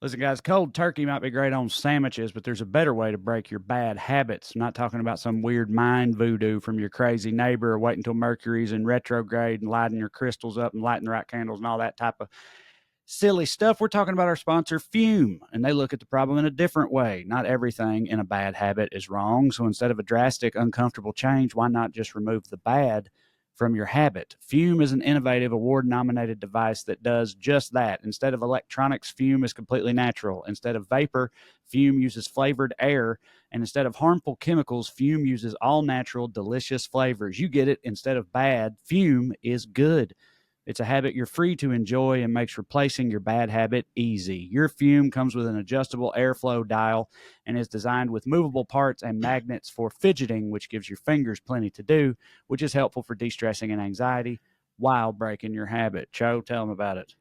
Listen, guys, cold turkey might be great on sandwiches, but there's a better way to break your bad habits. I'm not talking about some weird mind voodoo from your crazy neighbor or waiting until Mercury's in retrograde and lighting your crystals up and lighting the right candles and all that type of silly stuff. We're talking about our sponsor, Fume, and they look at the problem in a different way. Not everything in a bad habit is wrong. So instead of a drastic, uncomfortable change, why not just remove the bad from your habit? Fume is an innovative, award-nominated device that does just that. Instead of electronics, Fume is completely natural. Instead of vapor, Fume uses flavored air. And instead of harmful chemicals, Fume uses all-natural, delicious flavors. You get it. Instead of bad, Fume is good. It's a habit you're free to enjoy and makes replacing your bad habit easy. Your Fume comes with an adjustable airflow dial and is designed with movable parts and magnets for fidgeting, which gives your fingers plenty to do, which is helpful for de-stressing and anxiety while breaking your habit. Cho, tell them about it.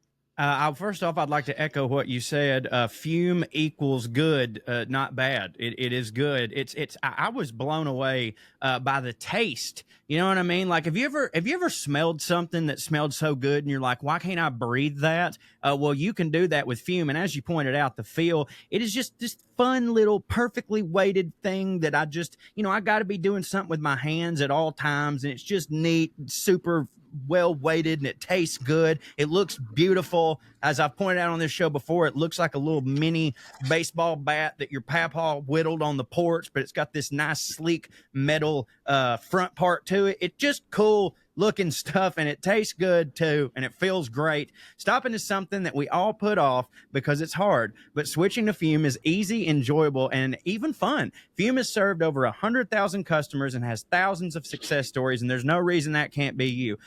First off, I'd like to echo what you said. Fume equals good, not bad. It is good. I was blown away by the taste. You know what I mean? Like, have you ever smelled something that smelled so good and you're like, why can't I breathe that? Well, you can do that with Fume. And as you pointed out, the feel, it is just this fun little perfectly weighted thing that I just, I got to be doing something with my hands at all times. And it's just neat, super well weighted, and it tastes good. It looks beautiful. As I've pointed out on this show before, it looks like a little mini baseball bat that your papa whittled on the porch, but it's got this nice sleek metal front part to it. It's just cool looking stuff, and it tastes good too, and it feels great. Stopping is something that we all put off because it's hard, but switching to Fume is easy, enjoyable, and even fun. Fume has served over 100,000 customers and has thousands of success stories, and there's no reason that can't be you.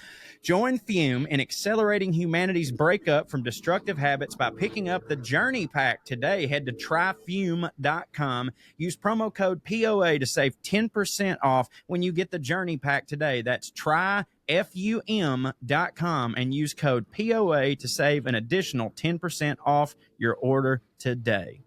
Join Fume in accelerating humanity's breakup from destructive habits by picking up the Journey Pack today. Head to tryfume.com. Use promo code POA to save 10% off when you get the Journey Pack today. That's tryfum.com and use code POA to save an additional 10% off your order today.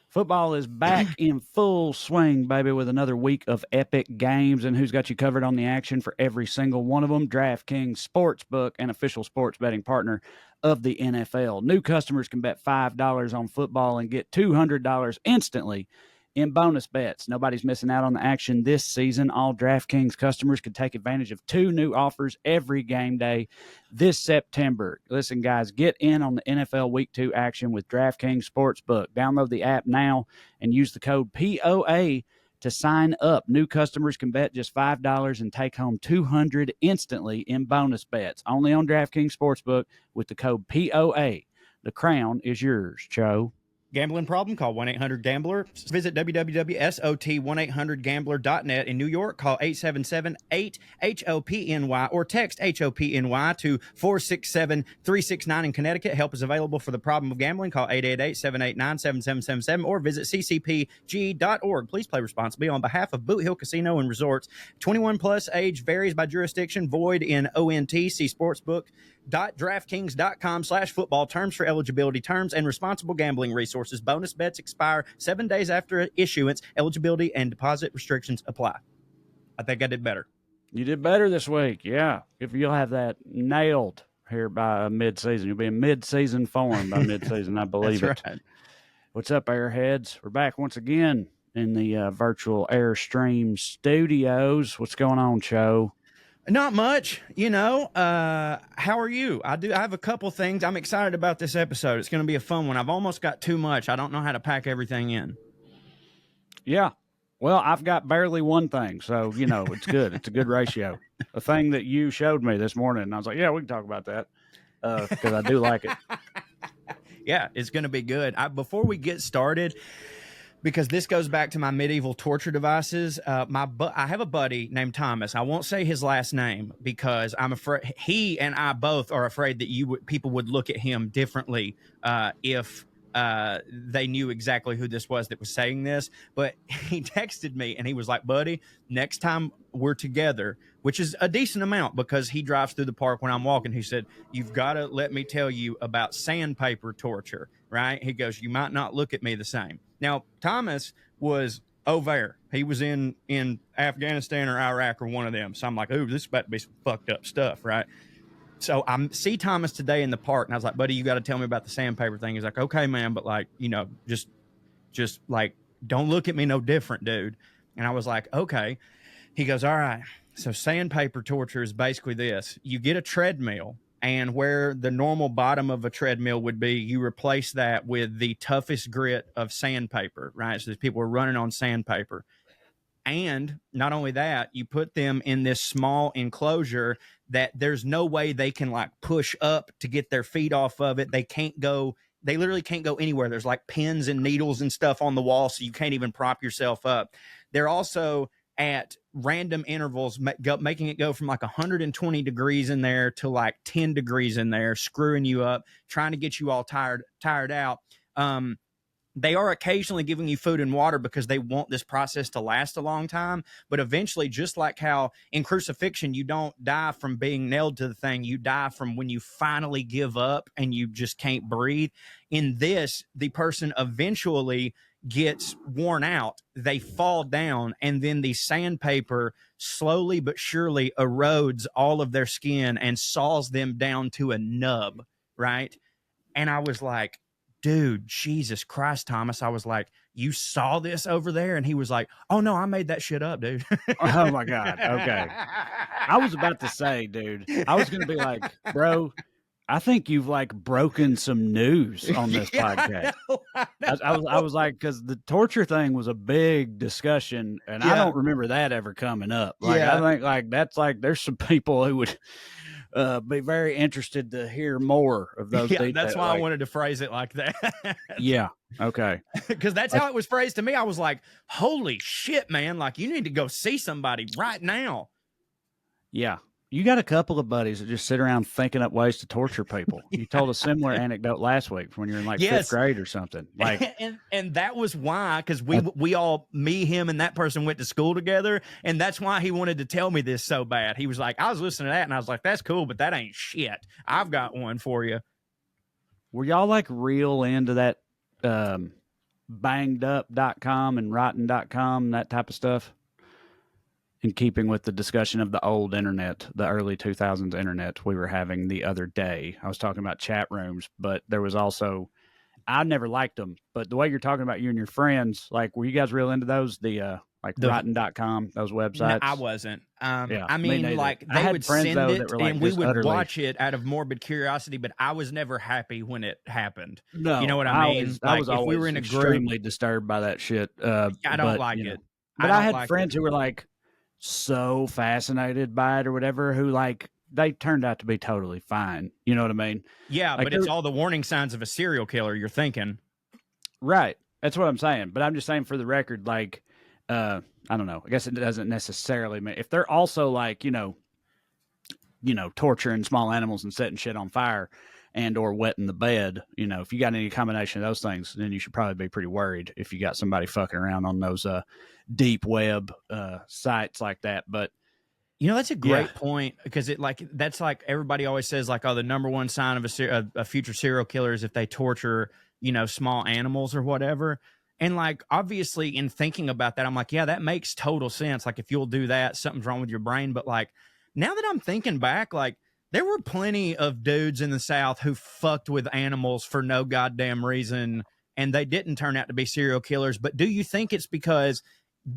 Football is back in full swing, baby, with another week of epic games. And who's got you covered on the action for every single one of them? DraftKings Sportsbook, an official sports betting partner of the NFL. New customers can bet $5 on football and get $200 instantly in bonus bets. Nobody's missing out on the action this season. All DraftKings customers can take advantage of 2 new offers every game day this September. Listen, guys, get in on the NFL Week 2 action with DraftKings Sportsbook. Download the app now and use the code POA to sign up. New customers can bet just $5 and take home $200 instantly in bonus bets. Only on DraftKings Sportsbook with the code POA. The crown is yours, Cho. Gambling problem? Call 1-800-GAMBLER. Visit www.sot1800gambler.net. In New York, call 877-8-HOPNY or text HOPNY to 467-369. In Connecticut, help is available for the problem of gambling. Call 888-789-7777 or visit ccpg.org. Please play responsibly on behalf of Boot Hill Casino and Resorts. 21 plus, age varies by jurisdiction, void in ONT. See sportsbook.draftkings.com/football. Terms for eligibility, terms, and responsible gambling resources. Bonus bets expire 7 days after issuance. Eligibility and deposit restrictions apply. I think I did better. You did better this week, yeah. If you'll have that nailed here by mid-season. You'll be in mid-season form by mid-season, I believe That's it. right. What's up, Airheads? We're back once again in the virtual Airstream studios. What's going on, Cho? Not much, how are you? I have a couple things. I'm excited about this episode. It's going to be a fun one. I've almost got too much. I don't know how to pack everything in. Yeah. Well, I've got barely one thing, so, it's good. It's a good ratio. A thing that you showed me this morning, and I was like, yeah, we can talk about that because I do like it. Yeah, it's going to be good. Before we get started, because this goes back to my medieval torture devices. I have a buddy named Thomas. I won't say his last name because I'm afraid he and I both are afraid that people would look at him differently if they knew exactly who this was that was saying this. But he texted me and he was like, buddy, next time we're together, which is a decent amount because he drives through the park when I'm walking, he said, you've got to let me tell you about sandpaper torture, right? He goes, you might not look at me the same. Now, Thomas was over there. He was in Afghanistan or Iraq or one of them. So I'm like, ooh, this is about to be some fucked up stuff, right? So I see Thomas today in the park, and I was like, buddy, you got to tell me about the sandpaper thing. He's like, okay, man, but like, just like, don't look at me no different, dude. And I was like, okay. He goes, all right. So sandpaper torture is basically this. You get a treadmill, and where the normal bottom of a treadmill would be, you replace that with the toughest grit of sandpaper, right? So people are running on sandpaper. And not only that, you put them in this small enclosure that there's no way they can like push up to get their feet off of it. They literally can't go anywhere. There's like pins and needles and stuff on the wall, so you can't even prop yourself up. They're also at random intervals making it go from like 120 degrees in there to like 10 degrees in there, screwing you up, trying to get you all tired out. They are occasionally giving you food and water because they want this process to last a long time. But eventually, just like how in crucifixion, you don't die from being nailed to the thing, you die from when you finally give up and you just can't breathe. In this, the person eventually gets worn out, they fall down, and then the sandpaper slowly but surely erodes all of their skin and saws them down to a nub, right? And I was like, dude, Jesus Christ, Thomas. I was like, you saw this over there? And he was like, oh, no, I made that shit up, dude. Oh, my God. Okay. I was about to say, dude, I was going to be like, bro, I think you've like broken some news on this podcast. I was like, because the torture thing was a big discussion, and I don't remember that ever coming up. Like, I think like that's like there's some people who would be very interested to hear more of those details. That's why I wanted to phrase it like that. Yeah. Okay. Because that's how it was phrased to me. I was like, holy shit, man. Like, you need to go see somebody right now. Yeah. You got a couple of buddies that just sit around thinking up ways to torture people. You told a similar anecdote last week when you're in like fifth grade or something. Like, and that was why, because we all, me, him, and that person went to school together, and that's why he wanted to tell me this so bad. He was like, I was listening to that, and I was like, that's cool, but that ain't shit. I've got one for you. Were y'all like real into that bangedup.com and rotten.com, that type of stuff? In keeping with the discussion of the old internet, the early 2000s internet we were having the other day. I was talking about chat rooms, but there was also, I never liked them, but the way you're talking about you and your friends, like, were you guys real into those? The rotten.com, those websites? No, I wasn't. Yeah, I mean, like, they would send it like, and we would watch it out of morbid curiosity, but I was never happy when it happened. No, you know what I mean? I was always, if we were in a group, extremely disturbed by that shit. I don't like it. But I had friends who were like, so fascinated by it or whatever, who like they turned out to be totally fine. You know what I mean? Yeah, like, but it's all the warning signs of a serial killer, you're thinking. Right. That's what I'm saying. But I'm just saying, for the record, like, I don't know. I guess it doesn't necessarily mean if they're also like, torturing small animals and setting shit on fire and or wetting the bed, if you got any combination of those things, then you should probably be pretty worried if you got somebody fucking around on those deep web sites like that. But that's a great point, because that's like everybody always says, like, oh, the number one sign of a future serial killer is if they torture small animals or whatever. And like, obviously, in thinking about that, I'm like, yeah, that makes total sense. Like, if you'll do that, something's wrong with your brain. But like, now that I'm thinking back, like, there were plenty of dudes in the South who fucked with animals for no goddamn reason, and they didn't turn out to be serial killers. But do you think it's because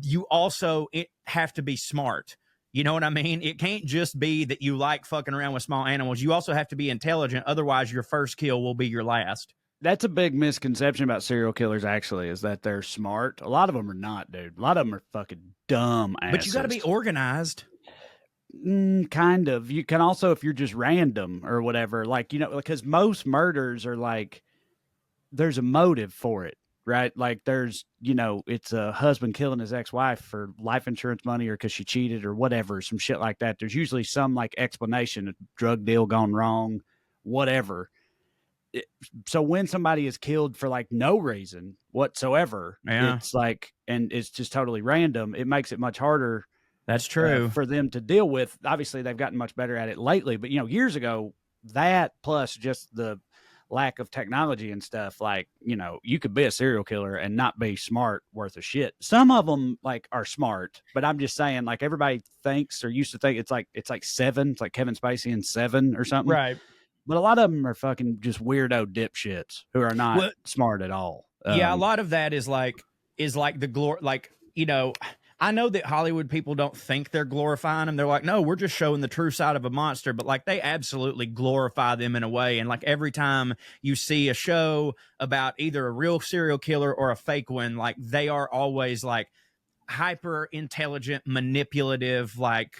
you also have to be smart? You know what I mean? It can't just be that you like fucking around with small animals. You also have to be intelligent. Otherwise, your first kill will be your last. That's a big misconception about serial killers, actually, is that they're smart. A lot of them are not, dude. A lot of them are fucking dumb asses. But you got to be organized. Kind of. You can also, if you're just random or whatever, like, because most murders are like, there's a motive for it, right? Like, there's, it's a husband killing his ex-wife for life insurance money or because she cheated or whatever, some shit like that. There's usually some like explanation, a drug deal gone wrong, whatever. So when somebody is killed for like no reason whatsoever, it's like, and it's just totally random, it makes it much harder. That's true. For them to deal with. Obviously, they've gotten much better at it lately. But, years ago, that plus just the lack of technology and stuff, like, you know, you could be a serial killer and not be smart worth of shit. Some of them like are smart, but I'm just saying, like, everybody thinks or used to think it's like Seven, it's like Kevin Spacey in Seven or something. Right. But a lot of them are fucking just weirdo dipshits who are not Well, smart at all. yeah, a lot of that is like the glory, like, you know, I know that Hollywood people don't think they're glorifying them. They're like, no, we're just showing the true side of a monster. But like, they absolutely glorify them in a way. And like, every time you see a show about either a real serial killer or a fake one, like, they are always like hyper intelligent, manipulative, like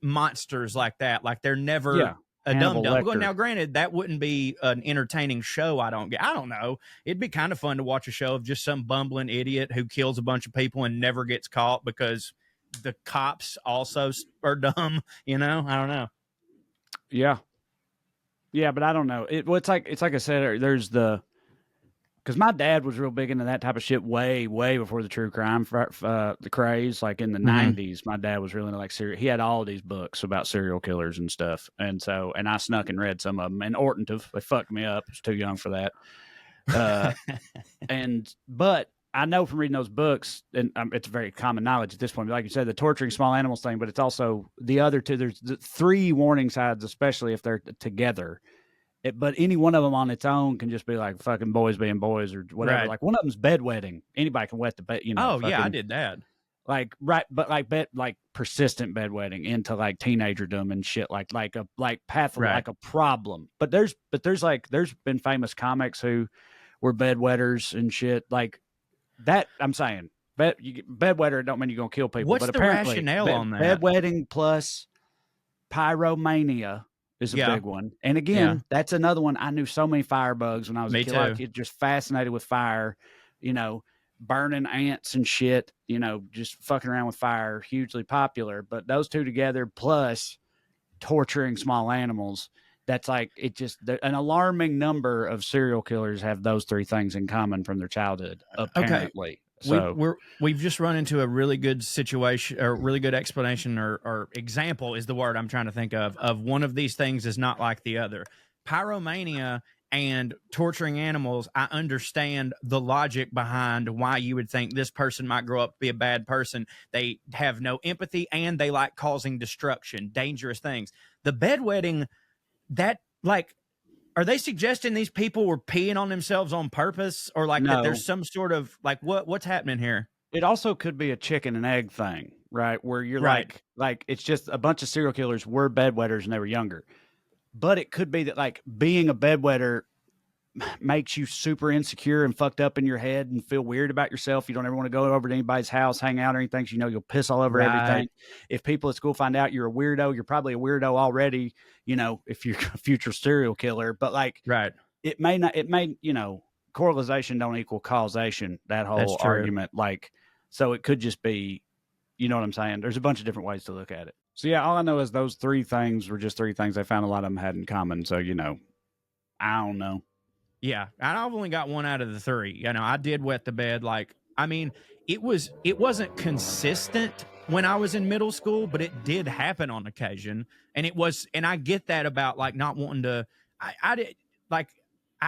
monsters like that. Like, they're never Yeah, a dumb Hannibal dumb. Well, Lecter. now, granted, that wouldn't be an entertaining show. I don't know. It'd be kind of fun to watch a show of just some bumbling idiot who kills a bunch of people and never gets caught because the cops also are dumb. You know, I don't know. Yeah, yeah, but I don't know. Well, it's like I said. There's the because my dad was real big into that type of shit way before the true crime the craze. Like in the Mm-hmm. '90s, my dad was really into, like, he had all these books about serial killers and stuff, and I snuck and read some of them. And Ortontive, they fucked me up. I was too young for that. Uh, but I know from reading those books, and it's very common knowledge at this point. Like you said, the torturing small animals thing, but it's also the other two. There's the three warning signs, especially if they're together. But any one of them on its own can just be like fucking boys being boys or whatever. Right. Like one of them's bedwetting. Anybody can wet the bed, you know. Oh yeah, I Fucking did that. like right, but like persistent bedwetting into like teenagerdom and shit. Like Right. a problem. But there's been famous comics who were bedwetters and shit like that. I'm saying bedwetter don't mean you're gonna kill people, What's but the apparently rationale on that? bedwetting plus pyromania is a Yeah. big one. And Yeah. again, that's another one. I knew so many firebugs when I was a Me kid. A lot of too. kids just fascinated with fire, you know, burning ants and shit, you know, just fucking around with fire, hugely popular. But those two together, plus torturing small animals, that's like, an alarming number of serial killers have those three things in common from their childhood, Okay. apparently. So We've just run into a really good situation, or really good explanation, or example is the word I'm trying to think of one of these things is not like the other. Pyromania and torturing animals, I understand the logic behind why you would think this person might grow up to be a bad person. They have no empathy and they like causing destruction, dangerous things. The bedwetting, that, like, are they suggesting these people were peeing on themselves on purpose, or like that no, there's some sort of like what's happening here? it also could be a chicken and egg thing, right? Where you're Right. like it's just a bunch of serial killers were bedwetters and they were younger. But it could be that, like, being a bedwetter makes you super insecure and fucked up in your head and feel weird about yourself. You don't ever want to go over to anybody's house, hang out or anything. So, you know, you'll piss all over everything. Right. If people at school find out you're a weirdo, you're probably a weirdo already, you know, if you're a future serial killer. But like, Right. it may, you know, correlation don't equal causation, that That's whole true. argument. Like, so it could just be, you know what I'm saying? There's a bunch of different ways to look at it. So yeah, all I know is those three things were just three things I found a lot of them had in common. So, you know, I don't know. Yeah, I've only got one out of the three. You know, I did wet the bed. Like, I mean, it wasn't consistent when I was in middle school, but it did happen on occasion, and it was. And I get that about like not wanting to. I did like.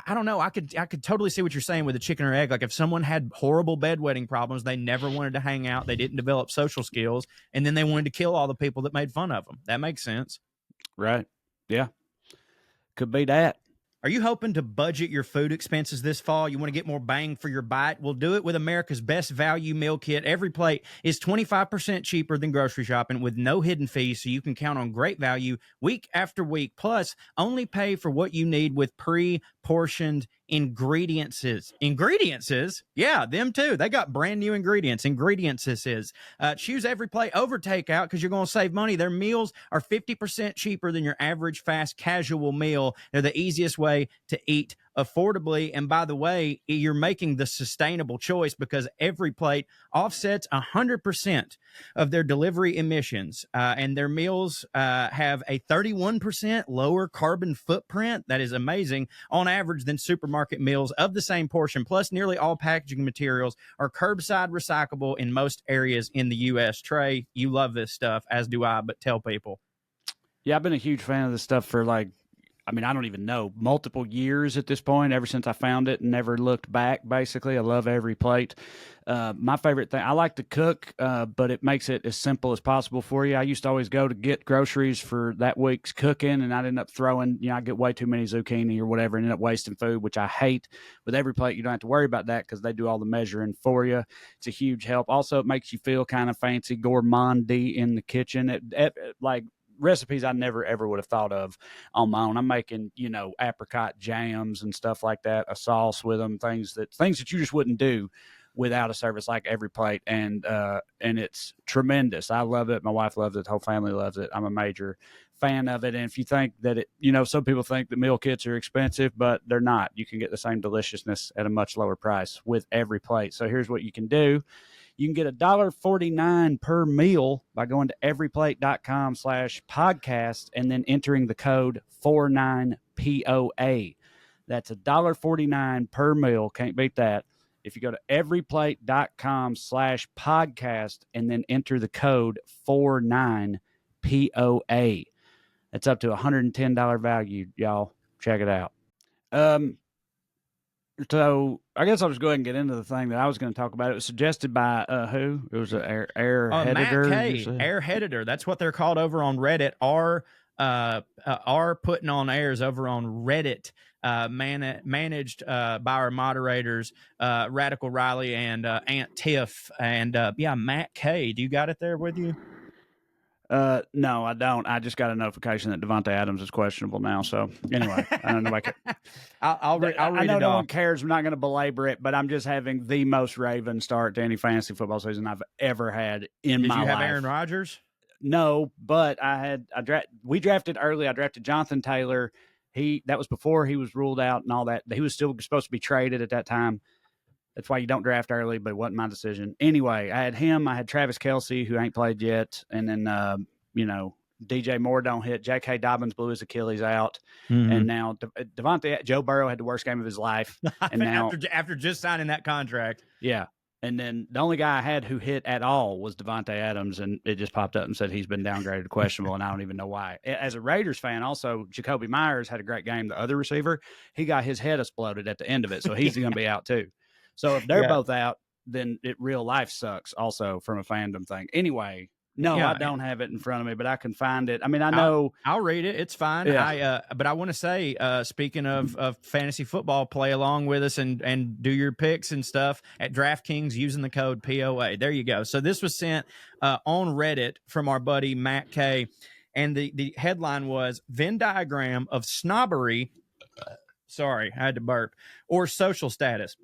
I don't know. I could totally see what you're saying with the chicken or egg. Like, if someone had horrible bedwetting problems, they never wanted to hang out, they didn't develop social skills, and then they wanted to kill all the people that made fun of them. That makes sense. Right. Yeah. Could be that. Are you hoping to budget your food expenses this fall? You want to get more bang for your bite? We'll do it with America's best value meal kit. Every plate is 25% cheaper than grocery shopping with no hidden fees, so you can count on great value week after week. Plus, only pay for what you need with pre-portioned ingredients. Yeah, them too. They got brand new ingredients. Choose every plate over takeout because you're going to save money. Their meals are 50% cheaper than your average fast casual meal. They're the easiest way to eat affordably. And by the way, you're making the sustainable choice because every plate offsets 100% of their delivery emissions. And their meals have a 31% lower carbon footprint. That is amazing on average than supermarket meals of the same portion. Plus, nearly all packaging materials are curbside recyclable in most areas in the U.S. Trae, you love this stuff, as do I, but tell people. Yeah, I've been a huge fan of this stuff for like I mean, I don't even know, multiple years at this point, ever since I found it and never looked back, basically. I love every plate. My favorite thing, I like to cook, but it makes it as simple as possible for you. I used to always go to get groceries for that week's cooking, and I'd end up throwing, I get way too many zucchini or whatever and end up wasting food, which I hate. With every plate, you don't have to worry about that because they do all the measuring for you. It's a huge help. Also, it makes you feel kind of fancy, gourmandy in the kitchen. Like, recipes I never ever would have thought of on my own. I'm making, apricot jams and stuff like that, a sauce with them, things that you just wouldn't do without a service like every plate. And it's tremendous. I love it. My wife loves it. The whole family loves it. I'm a major fan of it. And if you think that some people think that meal kits are expensive, but they're not. You can get the same deliciousness at a much lower price with every plate. So here's what you can do. You can get $1.49 per meal by going to everyplate.com/podcast and then entering the code 49POA. That's $1.49 per meal. Can't beat that. If you go to everyplate.com/podcast and then enter the code 49POA, that's up to $110 value, y'all. Check it out. So I guess I'll just go ahead and get into the thing that I was going to talk about. It was suggested by who? It was an Matt Airheader. K, Airheader. That's what they're called over on Reddit. Are putting on airs over on Reddit, managed by our moderators, Radical Riley and Aunt Tiff. And Matt K. Do you got it there with you? No, I don't. I just got a notification that Devontae Adams is questionable now. So anyway, I don't know. I'll read I know it no off. one cares. I'm not going to belabor it, but I'm just having the most Raven start to any fantasy football season I've ever had in my life. Did you have Aaron Rodgers? No, but we drafted early. I drafted Jonathan Taylor. That was before he was ruled out and all that. He was still supposed to be traded at that time. That's why you don't draft early, but it wasn't my decision. Anyway, I had him. I had Travis Kelce, who ain't played yet. And then, DJ Moore don't hit. J.K. Dobbins blew his Achilles out. Mm-hmm. And now Joe Burrow had the worst game of his life. And now after just signing that contract. Yeah. And then the only guy I had who hit at all was Devontae Adams, and it just popped up and said he's been downgraded to questionable, and I don't even know why. As a Raiders fan, also, Jacoby Myers had a great game, the other receiver. He got his head exploded at the end of it, so he's going to be out too. So if they're both out, then real life sucks also from a fandom thing. Anyway, no, I don't have it in front of me, but I can find it. I mean, I know. I'll read it. It's fine. Yeah. But I want to say, speaking of fantasy football, play along with us and do your picks and stuff at DraftKings using the code POA. There you go. So this was sent on Reddit from our buddy Matt K. And the headline was Venn diagram of snobbery. Sorry, I had to burp. Or social status.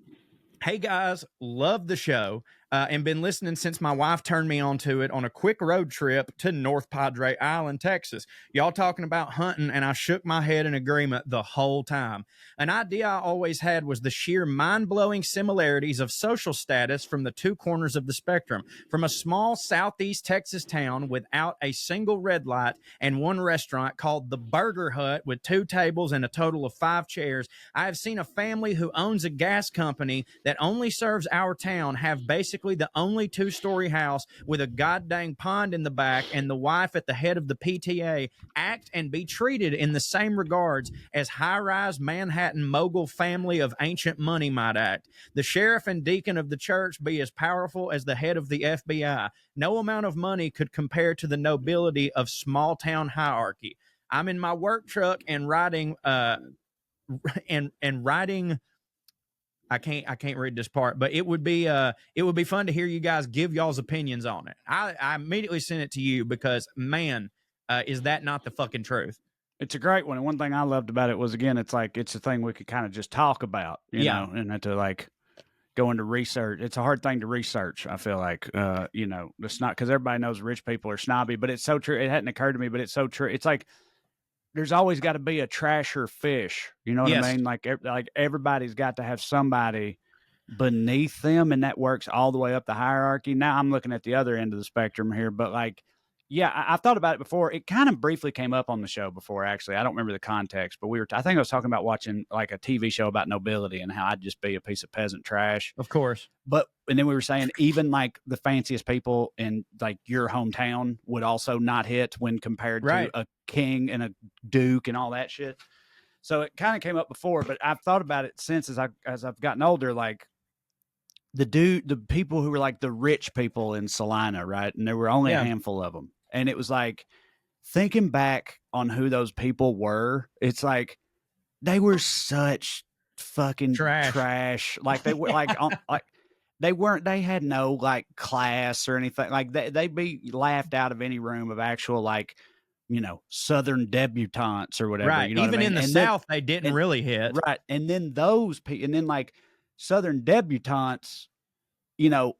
Hey guys, love the show and been listening since my wife turned me onto it on a quick road trip to North Padre Island, Texas. Y'all talking about hunting, and I shook my head in agreement the whole time. An idea I always had was the sheer mind-blowing similarities of social status from the two corners of the spectrum. From a small southeast Texas town without a single red light and one restaurant called the Burger Hut with 2 tables and a total of 5 chairs, I have seen a family who owns a gas company that only serves our town have basically the only 2-story house with a goddamn pond in the back, and the wife at the head of the PTA act and be treated in the same regards as high-rise Manhattan mogul family of ancient money might act. The sheriff and deacon of the church be as powerful as the head of the FBI. No amount of money could compare to the nobility of small-town hierarchy. I'm in my work truck and riding I can't read this part, but it would be fun to hear you guys give y'all's opinions on it. I immediately sent it to you because, man, is that not the fucking truth? It's a great one. And one thing I loved about it was, again, it's like it's a thing we could kind of just talk about, you know, and not to like go into research. It's a hard thing to research, I feel like, it's not because everybody knows rich people are snobby, but it's so true. It hadn't occurred to me, but it's so true. It's like, there's always got to be a trasher fish. You know what I mean? Like everybody's got to have somebody beneath them, and that works all the way up the hierarchy. Now I'm looking at the other end of the spectrum here, but like, yeah, I've thought about it before. It kind of briefly came up on the show before, actually. I don't remember the context, but I think I was talking about watching like a TV show about nobility and how I'd just be a piece of peasant trash. Of course. And then we were saying even like the fanciest people in like your hometown would also not hit when compared to a king and a duke and all that shit. So it kind of came up before, but I've thought about it since as I've gotten older. Like the people who were like the rich people in Salina, right? And there were only a handful of them, and it was like thinking back on who those people were. It's like they were such fucking trash. Like they were like they weren't. They had no like class or anything. Like they'd be laughed out of any room of actual like Southern debutantes or whatever. Right. You know Even what I mean? in the And South, they didn't really hit. Right. And then those people, and then like Southern debutantes,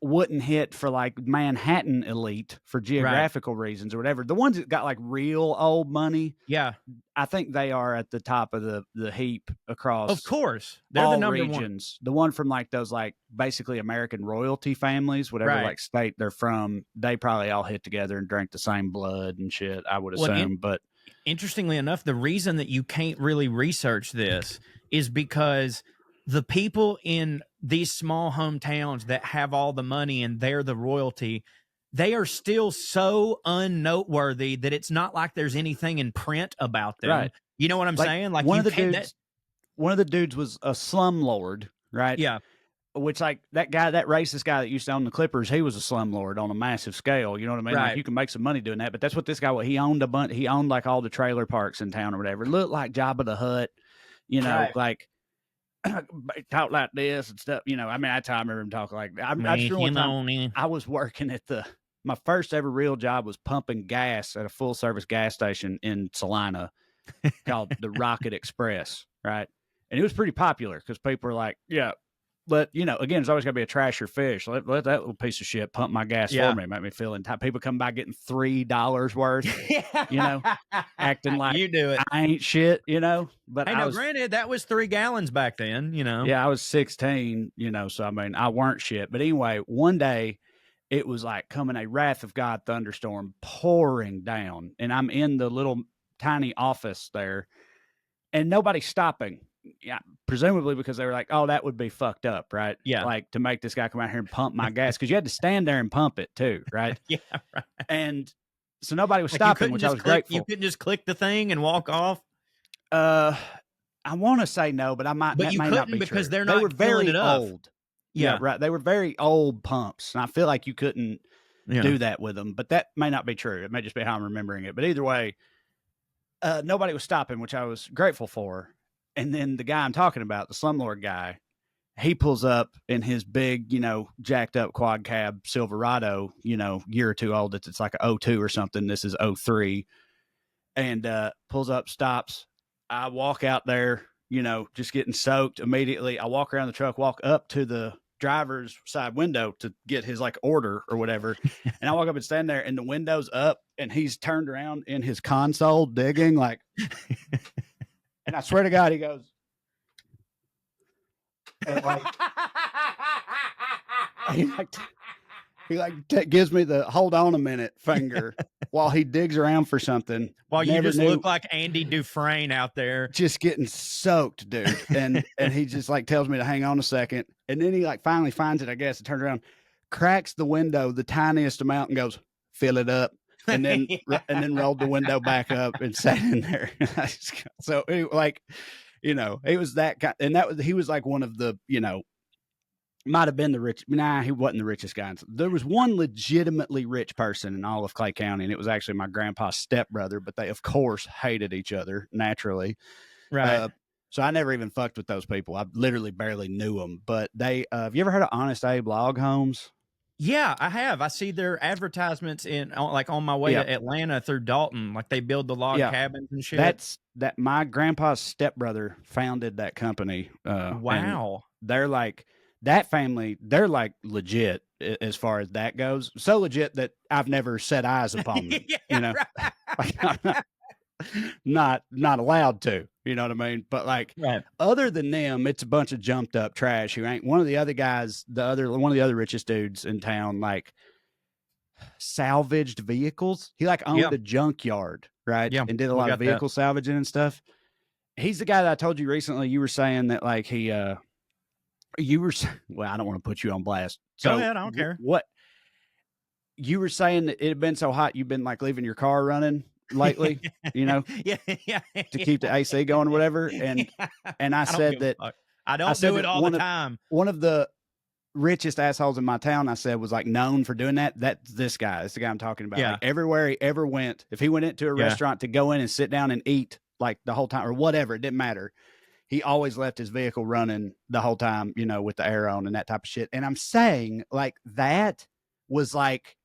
wouldn't hit for like Manhattan elite for geographical reasons or whatever. The ones that got like real old money, I think they are at the top of the heap across. Of course, they're all the number regions. One. The one from like those like basically American royalty families, whatever like state they're from, they probably all hit together and drank the same blood and shit. I would assume, but interestingly enough, the reason that you can't really research this is because the people in these small hometowns that have all the money and they're the royalty, they are still so unnoteworthy that it's not like there's anything in print about them. Right. You know what I'm saying? Like one of the dudes was a slumlord, right? Yeah. Which like that racist guy that used to own the Clippers, he was a slumlord on a massive scale. You know what I mean? Right. Like you can make some money doing that, but that's what this guy was. He owned a bunch. He owned like all the trailer parks in town or whatever. It looked like Jabba the Hutt, like talk like this and stuff. I mean, that's how I remember him talking like that. I just remember one time I was working at my first ever real job was pumping gas at a full service gas station in Salina called the Rocket Express, right? And it was pretty popular because people were like, yeah. But, again, it's always got to be a trash or fish. Let that little piece of shit pump my gas for me, make me feel in time. People come by getting $3 worth, acting like you do it. I ain't shit, But granted, that was 3 gallons back then, Yeah, I was 16, so I mean, I weren't shit. But anyway, one day it was like coming a wrath of God thunderstorm pouring down. And I'm in the little tiny office there and nobody's stopping. Yeah, presumably because they were like, oh, that would be fucked up, right? Yeah. Like to make this guy come out here and pump my gas because you had to stand there and pump it too, right? Yeah, right. And so nobody was stopping, which I was grateful. You couldn't just click the thing and walk off? I want to say no, but I might. But that you may couldn't not be because true. they're not. They were very old. Yeah, right. They were very old pumps, and I feel like you couldn't do that with them. But that may not be true. It may just be how I'm remembering it. But either way, nobody was stopping, which I was grateful for. And then the guy I'm talking about, the slumlord guy, he pulls up in his big, jacked up quad cab Silverado, year or two old. It's like a 02 or something. This is 03. And pulls up, stops. I walk out there, just getting soaked immediately. I walk around the truck, walk up to the driver's side window to get his like order or whatever. And I walk up and stand there and the window's up and he's turned around in his console digging like... And I swear to God, he goes, and like, he gives me the hold on a minute finger while he digs around for something. While you just look like Andy Dufresne out there, just getting soaked, dude. And he just like tells me to hang on a second, and then he like finally finds it, I guess, and turns around, cracks the window the tiniest amount, and goes, "Fill it up." And then rolled the window back up and sat in there. So like, he was that guy, and he was like one of the, might have been the rich. Nah, he wasn't the richest guy. There was one legitimately rich person in all of Clay County, and it was actually my grandpa's stepbrother. But they, of course, hated each other naturally. Right. So I never even fucked with those people. I literally barely knew them. But they, have you ever heard of Honest Abe Log Homes? Yeah, I have. I see their advertisements on my way to Atlanta through Dalton. Like they build the log cabins and shit. My grandpa's stepbrother founded that company. Wow. They're like that family. They're like legit as far as that goes. So legit that I've never set eyes upon them. Right. Not allowed to. You know what I mean? But like, other than them, it's a bunch of jumped up trash who ain't. One of the other guys, one of the other richest dudes in town, like salvaged vehicles. He like owned a junkyard, right? Yeah, and did a lot of vehicle salvaging and stuff. He's the guy that I told you recently. You were saying that like well, I don't want to put you on blast. So go ahead, I don't care. What you were saying that it had been so hot, you've been like leaving your car running. lately, you know, yeah, to keep the AC going or whatever. And yeah. I I don't said give a that fuck. I don't do it all the time. one of the richest assholes in my town, I said, was like known for doing that. That's this guy. That's the guy I'm talking about. Yeah. Like everywhere he ever went, if he went into a Yeah. restaurant to go in and sit down and eat like the whole time or whatever, it didn't matter. He always left his vehicle running the whole time, you know, with the air on and that type of shit. And I'm saying like that was like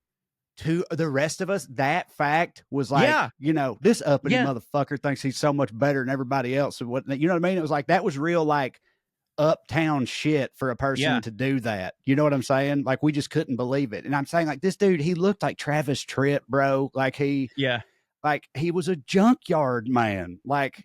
to the rest of us, that fact was like, Yeah. you know, this uppity Yeah. motherfucker thinks he's so much better than everybody else. So what, you know what I mean? It was like, that was real, like uptown shit for a person Yeah. to do that. You know what I'm saying? Like we just couldn't believe it. And I'm saying like this dude, he looked like Travis Tritt, bro. Like he was a junkyard man. Like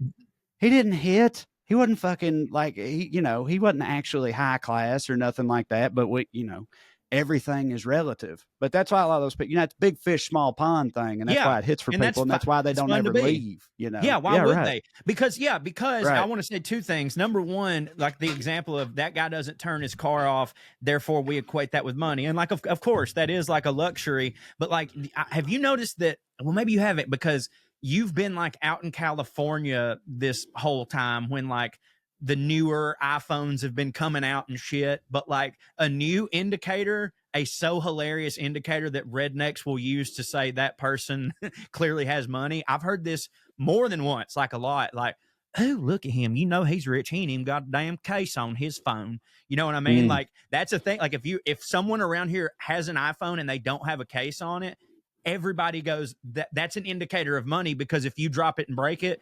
he didn't hit. He wasn't fucking like he, you know, he wasn't actually high class or nothing like that. But we, you know, everything is relative. But that's why a lot of those people, you know, it's big fish, small pond thing, and that's why it hits for people, and that's why they don't ever leave. You know, yeah. Why would they? Because I want to say two things. Number one, like the example of that guy doesn't turn his car off, therefore we equate that with money, and like of course that is like a luxury. But like, have you noticed that? Well, maybe you haven't because you've been like out in California this whole time when like the newer iPhones have been coming out and shit, but like a new indicator, a so hilarious indicator that rednecks will use to say that person clearly has money. I've heard this more than once, like a lot, like, oh, look at him. You know, he's rich. He ain't even got a damn case on his phone. You know what I mean? Like that's a thing. Like if someone around here has an iPhone and they don't have a case on it, everybody goes, that's an indicator of money because if you drop it and break it,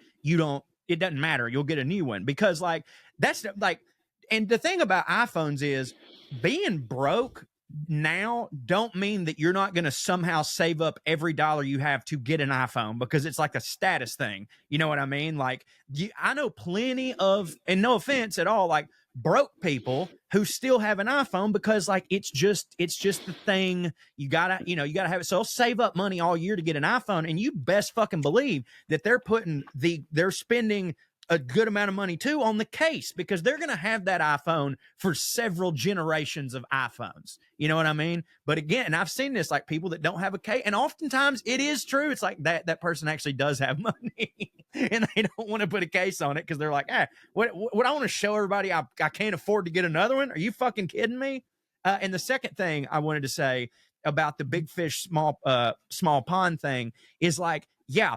it doesn't matter. You'll get a new one because like, that's like, and the thing about iPhones is being broke now don't mean that you're not going to somehow save up every dollar you have to get an iPhone because it's like a status thing. You know what I mean? Like I know plenty of, and no offense at all, like broke people who still have an iPhone because like it's just the thing you gotta have it. So they'll save up money all year to get an iPhone, and you best fucking believe that they're spending a good amount of money too on the case because they're going to have that iPhone for several generations of iPhones. You know what I mean? But again, I've seen this, like people that don't have a case, and oftentimes it is true. It's like that person actually does have money and they don't want to put a case on it because they're like, what I want to show everybody I can't afford to get another one. Are you fucking kidding me? And the second thing I wanted to say about the big fish, small pond thing is like, yeah,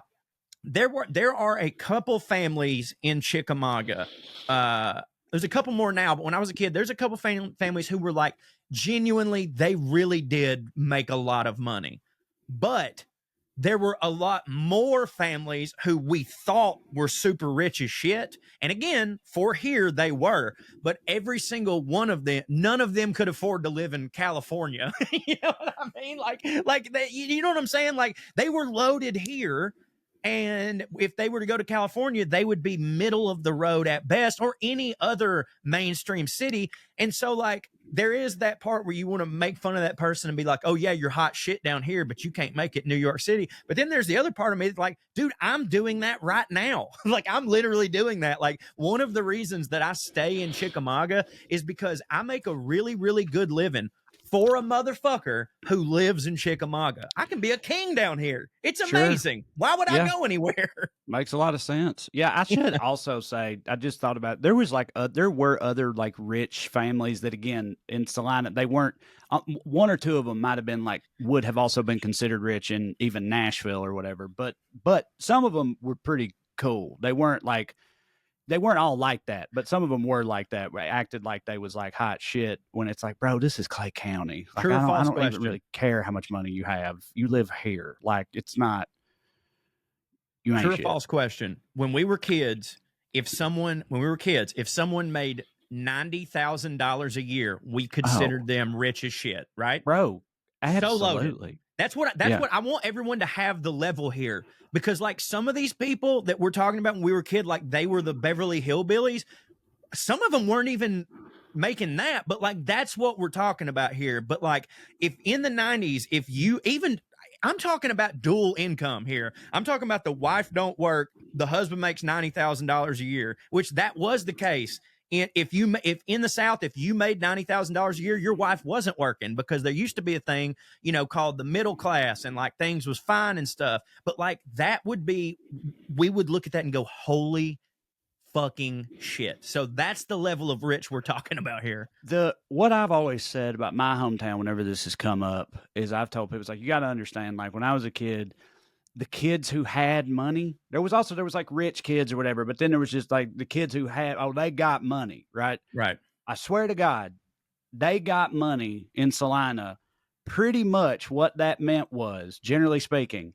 there are a couple families in Chickamauga. There's a couple more now, but when I was a kid, there's a couple families who were like genuinely, they really did make a lot of money. But there were a lot more families who we thought were super rich as shit. And again, for here they were, but every single one of them, none of them could afford to live in California. You know what I mean? Like they, you know what I'm saying? Like they were loaded here. And if they were to go to California, they would be middle of the road at best, or any other mainstream city. And so like, there is that part where you want to make fun of that person and be like, oh yeah, you're hot shit down here, but you can't make it in New York City. But then there's the other part of me that's like, dude, I'm doing that right now. Like I'm literally doing that. Like one of the reasons that I stay in Chickamauga is because I make a really, really good living for a motherfucker who lives in Chickamauga. I can be a king down here. It's amazing. Sure. Why would I go anywhere? Makes a lot of sense. Yeah, I should also say, I just thought about it. There was like there were other like rich families that again in Salina, they weren't one or two of them might have been like would have also been considered rich in even Nashville or whatever. But some of them were pretty cool. They weren't all like that, but some of them were like that. Acted like they was like hot shit when it's like, bro, this is Clay County. Like, I don't even really care how much money you have. You live here. Like it's not. You ain't True or shit. false question. When we were kids, if someone made $90,000 a year, we considered them rich as shit, right? Bro, absolutely. That's what I want everyone to have the level here, because like some of these people that we're talking about when we were a kid, like they were the Beverly Hillbillies. Some of them weren't even making that, but like that's what we're talking about here. But like if in the 90s, if you even, I'm talking about dual income here. I'm talking about the wife don't work, the husband makes $90,000 a year, which that was the case if in the South, if you made $90,000 a year, your wife wasn't working, because there used to be a thing, called the middle class, and like things was fine and stuff. But like that would be, we would look at that and go, holy fucking shit. So that's the level of rich we're talking about here. What I've always said about my hometown whenever this has come up is I've told people, it's like, you got to understand, like when I was a kid, the kids who had money, there was like rich kids or whatever, but then there was just like the kids who had, they got money, right? Right. I swear to God, they got money in Salina. Pretty much what that meant was, generally speaking,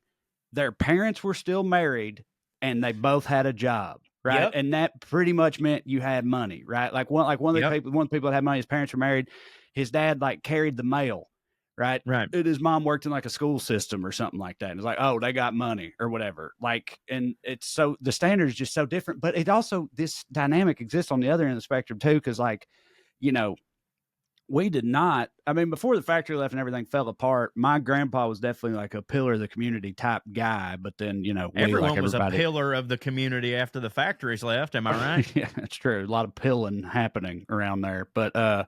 their parents were still married and they both had a job. Right. Yep. And that pretty much meant you had money, right? Like one of the people that had money, his parents were married. His dad like carried the mail, right? Right. And his mom worked in like a school system or something like that. And it's like, oh, they got money or whatever. like, and it's so the standard is just so different. But it also, this dynamic exists on the other end of the spectrum too. Cause like, we did not, before the factory left and everything fell apart, my grandpa was definitely like a pillar of the community type guy. But then, everyone was a pillar of the community after the factories left. Am I right? Yeah, that's true. A lot of pilling happening around there. But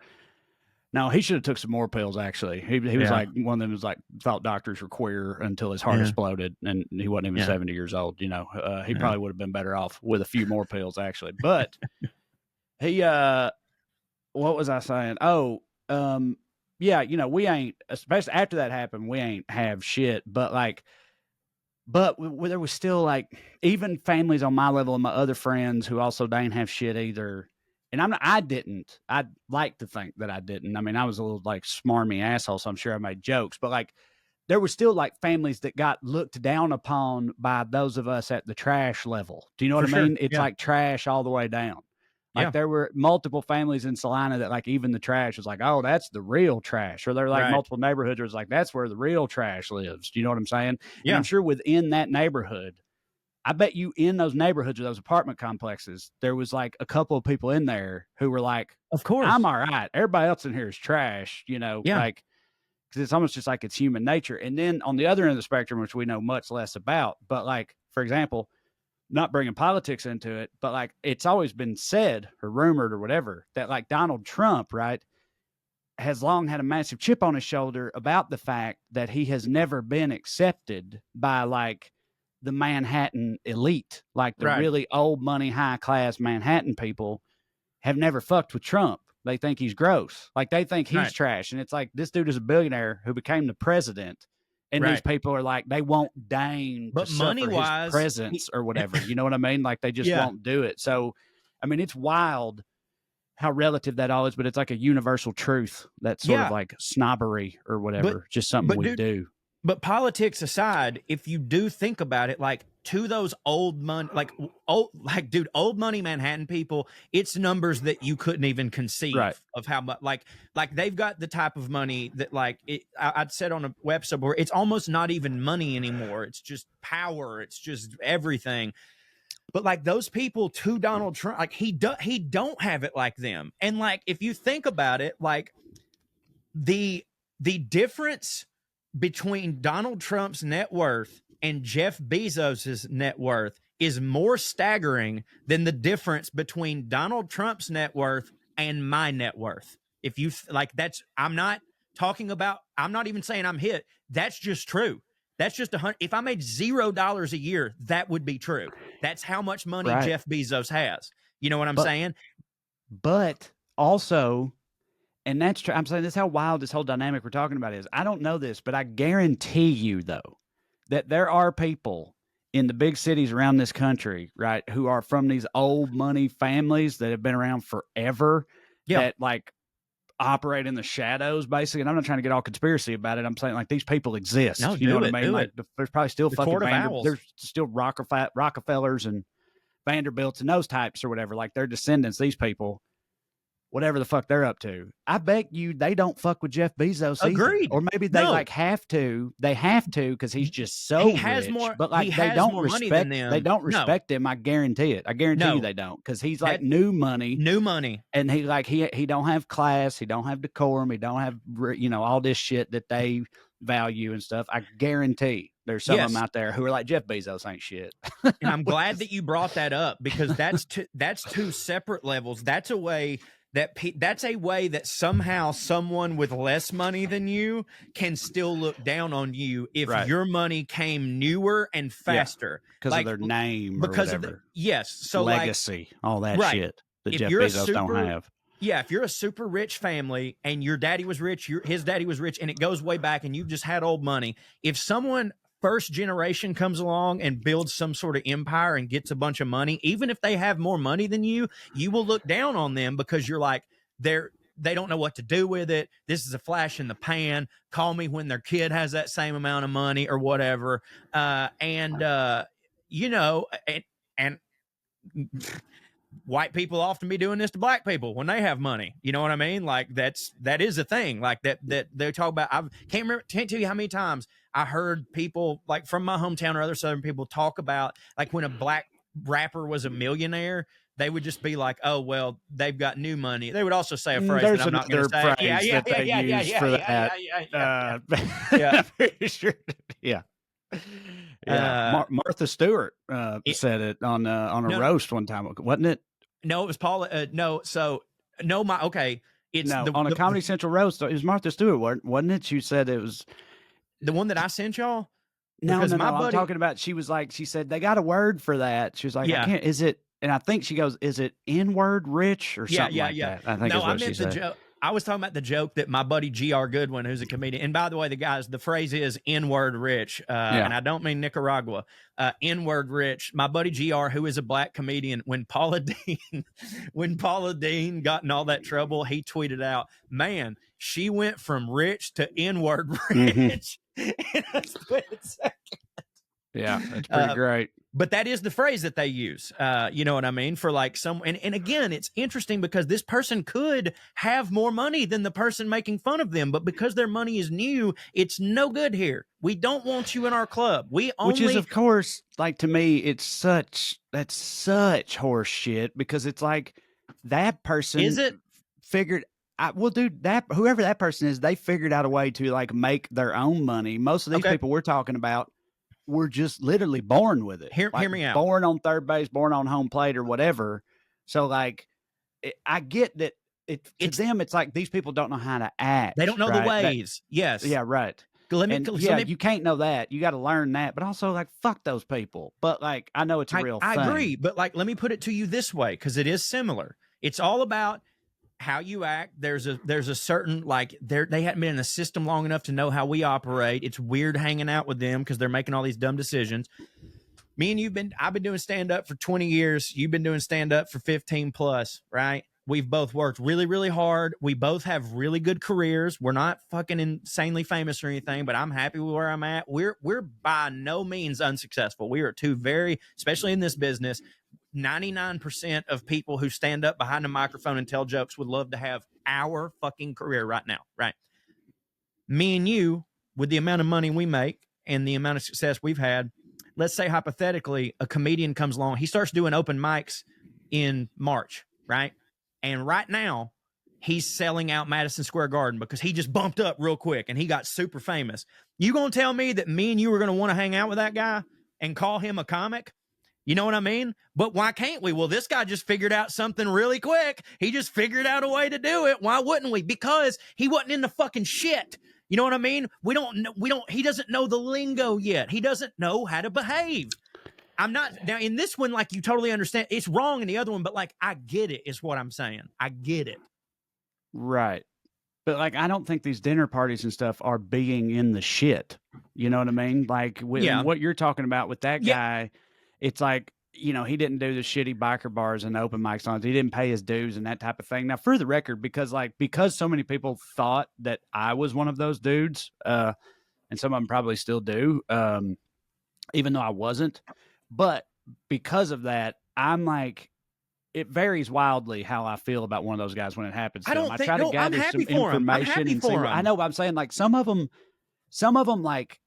no, he should have took some more pills, actually. He was like, one of them was like, thought doctors were queer until his heart exploded, and he wasn't even 70 years old. He probably would have been better off with a few more pills, actually. But he, what was I saying? Oh, yeah, we ain't, especially after that happened, we ain't have shit. But like, there was still like, even families on my level and my other friends who also didn't have shit either. And I'd like to think that I didn't. I was a little like smarmy asshole, so I'm sure I made jokes, but like, there were still like families that got looked down upon by those of us at the trash level. Do you know what I mean? It's like trash all the way down. Like there were multiple families in Salina that like even the trash was like, oh, that's the real trash. Or there were like multiple neighborhoods where it's like, that's where the real trash lives. Do you know what I'm saying? Yeah. And I'm sure within that neighborhood, I bet you in those neighborhoods or those apartment complexes, there was like a couple of people in there who were like, of course, I'm all right. Everybody else in here is trash, like, because it's almost just like it's human nature. And then on the other end of the spectrum, which we know much less about, but like, for example, not bringing politics into it, but like it's always been said or rumored or whatever that like Donald Trump, right, has long had a massive chip on his shoulder about the fact that he has never been accepted by like the Manhattan elite, like the really old money, high class Manhattan people have never fucked with Trump. They think he's gross. Like they think he's trash. And it's like, this dude is a billionaire who became the president. And these people are like, they won't deign to suffer his presence or whatever. You know what I mean? Like they just won't do it. So, it's wild how relative that all is, but it's like a universal truth. That's sort of like snobbery or whatever, just something we do. But politics aside, if you do think about it, like to those old money, old money Manhattan people, it's numbers that you couldn't even conceive of how much, like they've got the type of money that I'd said on a website where it's almost not even money anymore. It's just power. It's just everything. But like those people to Donald Trump, like he don't have it like them. And like, if you think about it, like the difference between Donald Trump's net worth and Jeff Bezos's net worth is more staggering than the difference between Donald Trump's net worth and my net worth. If you I'm not even saying I'm hit. That's just true. That's just if I made $0 a year, that would be true. That's how much money Jeff Bezos has. You know what I'm saying? But also, and that's true. I'm saying this is how wild this whole dynamic we're talking about is. I don't know this, but I guarantee you, though, that there are people in the big cities around this country, right, who are from these old money families that have been around forever, that like operate in the shadows, basically. And I'm not trying to get all conspiracy about it. I'm saying like these people exist. No, you know what I mean? Like there's probably still fucking there's still Rockefellers and Vanderbilts and those types or whatever. Like their descendants, these people, whatever the fuck they're up to. I bet you they don't fuck with Jeff Bezos Agreed. Either. Or maybe they have to. They have to because he's just so rich. But like they don't respect them. They don't respect him. I guarantee it. I guarantee you they don't, because he's like new money. And he don't have class. He don't have decorum. He don't have all this shit that they value and stuff. I guarantee. There's some of Yes. them out there who are like, Jeff Bezos ain't shit. And I'm glad that you brought that up, because that's two separate levels. That's a way that somehow someone with less money than you can still look down on you if Right. your money came newer and faster, because of their name or because whatever. yes, so legacy, all that right. shit that If Jeff you're a Bezos don't have. Yeah, if you're a super rich family and your daddy was rich, his daddy was rich, and it goes way back, and you've just had old money. If someone first generation comes along and builds some sort of empire and gets a bunch of money, even if they have more money than you will look down on them because you're like, they don't know what to do with it. This is a flash in the pan. Call me when their kid has that same amount of money or whatever. You know, and white people often be doing this to black people when they have money. You know what I mean? Like that is a thing. Like that they talk about. I can't tell you how many times I heard people like from my hometown or other Southern people talk about like when a black rapper was a millionaire, they would just be like, "Oh well, they've got new money." They would also say a phrase that I'm not going to say. Yeah. Martha Stewart said it on a roast one time, wasn't it? No, it was Paula. No, so no, it's on a Comedy Central roast. It was Martha Stewart, wasn't it? You said it was the one that I sent y'all. No, I'm talking about. She said they got a word for that. She was like, I can't. Is it? And I think she goes, is it N-word rich or something like that? I think I meant the joke. I was talking about the joke that my buddy G.R. Goodwin, who's a comedian, and by the way, the phrase is N-word rich, and I don't mean Nicaragua. N-word rich. My buddy G.R., who is a black comedian, when Paula Deen got in all that trouble, he tweeted out, "Man, she went from rich to N-word rich." In a split second. Yeah, that's pretty great. But that is the phrase that they use. You know what I mean? For like and again, it's interesting because this person could have more money than the person making fun of them, but because their money is new, it's no good here. We don't want you in our club. Which is, of course, like to me, that's such horse shit because it's like that person figured. Dude, whoever that person is, they figured out a way to like make their own money. Most of these people we're talking about were just literally born with it. Hear me out. Born on third base, born on home plate or whatever. So like, I get that to them, it's like these people don't know how to act. They don't know the ways. Yes. Yeah, right. You can't know that. You got to learn that. But also like, fuck those people. But like, I know it's a real thing. I agree. But like, let me put it to you this way, because it is similar. It's all about how you act. There's a certain like they hadn't been in the system long enough to know how we operate. It's weird hanging out with them because they're making all these dumb decisions. Me and I've been doing stand up for 20 years. You've been doing stand up for 15 plus, right? We've both worked really, really hard. We both have really good careers. We're not fucking insanely famous or anything, but I'm happy with where I'm at. We're by no means unsuccessful. We are two very, especially in this business, 99% of people who stand up behind a microphone and tell jokes would love to have our fucking career right now, right? Me and you, with the amount of money we make and the amount of success we've had, let's say hypothetically a comedian comes along, he starts doing open mics in March, right? And right now he's selling out Madison Square Garden because he just bumped up real quick and he got super famous. You gonna tell me that me and you are gonna want to hang out with that guy and call him a comic? You know what I mean? But why can't we? Well, this guy just figured out something really quick. He just figured out a way to do it. Why wouldn't we? Because he wasn't in the fucking shit. You know what I mean? He doesn't know the lingo yet. He doesn't know how to behave. I'm not now in this one, like you totally understand. It's wrong in the other one, but like I get it, is what I'm saying. I get it. Right. But like, I don't think these dinner parties and stuff are being in the shit. You know what I mean? Like what you're talking about with that guy, it's like, you know, he didn't do the shitty biker bars and open mics on it. He didn't pay his dues and that type of thing. Now, for the record, because so many people thought that I was one of those dudes, and some of them probably still do, even though I wasn't. But because of that, I'm like, it varies wildly how I feel about one of those guys when it happens. I try to gather some information and see. I know, but I'm saying like some of them like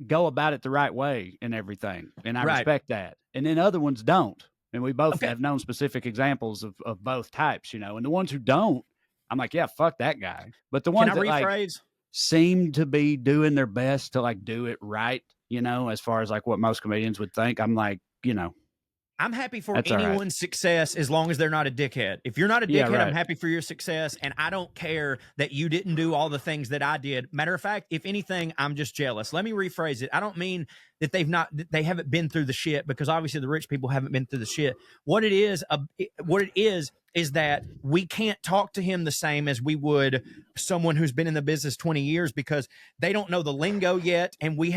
go about it the right way and everything, and I respect that. And then other ones don't, and we both have known specific examples of both types, you know. And the ones who don't, I'm like, yeah, fuck that guy. But the ones that like seem to be doing their best to like do it right, as far as like what most comedians would think. I'm like, I'm happy for that's all right. anyone's success as long as they're not a dickhead. If you're not a Yeah, dickhead, I'm right. happy for your success, and I don't care that you didn't do all the things that I did. Matter of fact, if anything, I'm just jealous. Let me rephrase it. I don't mean that they haven't been through the shit, because obviously the rich people haven't been through the shit. What it is that we can't talk to him the same as we would someone who's been in the business 20 years, because they don't know the lingo yet, and we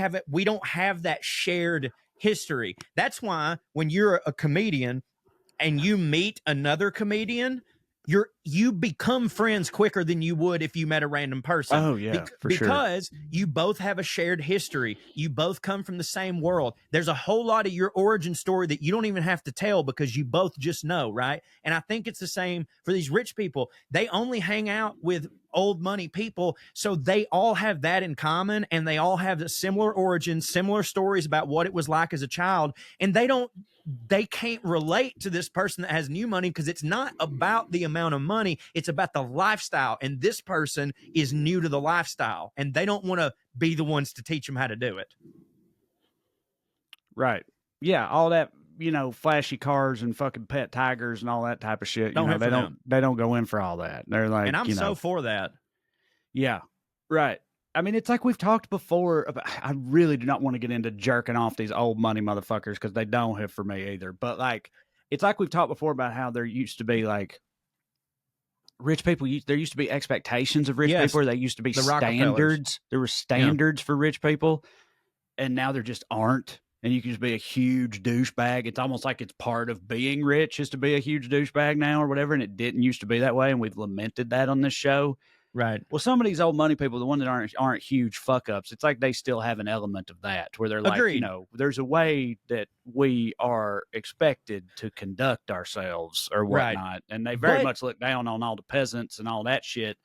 don't have that shared history. That's why when you're a comedian and you meet another comedian, you become friends quicker than you would if you met a random person. Oh yeah, for sure. Because you both have a shared history. You both come from the same world. There's a whole lot of your origin story that you don't even have to tell, because you both just know, right? And I think it's the same for these rich people. They only hang out with old money people, so they all have that in common, and they all have a similar origins, similar stories about what it was like as a child, and they can't relate to this person that has new money, because it's not about the amount of money, it's about the lifestyle, and this person is new to the lifestyle, and they don't want to be the ones to teach them how to do it. Right. Yeah, all that, flashy cars and fucking pet tigers and all that type of shit. They don't go in for all that. They're like, and I'm so for that. Yeah. Right. I mean, it's like we've talked before about, I really do not want to get into jerking off these old money motherfuckers, because they don't have for me either. But like, it's like we've talked before about how there used to be like rich people. There used to be expectations of rich people. There used to be standards. There were standards for rich people, and now there just aren't. And you can just be a huge douchebag. It's almost like it's part of being rich is to be a huge douchebag now or whatever. And it didn't used to be that way. And we've lamented that on this show. Right. Well, some of these old money people, the ones that aren't huge fuck ups, it's like they still have an element of that, where they're like, Agreed. there's a way that we are expected to conduct ourselves or whatnot. Right. And they very much look down on all the peasants and all that shit,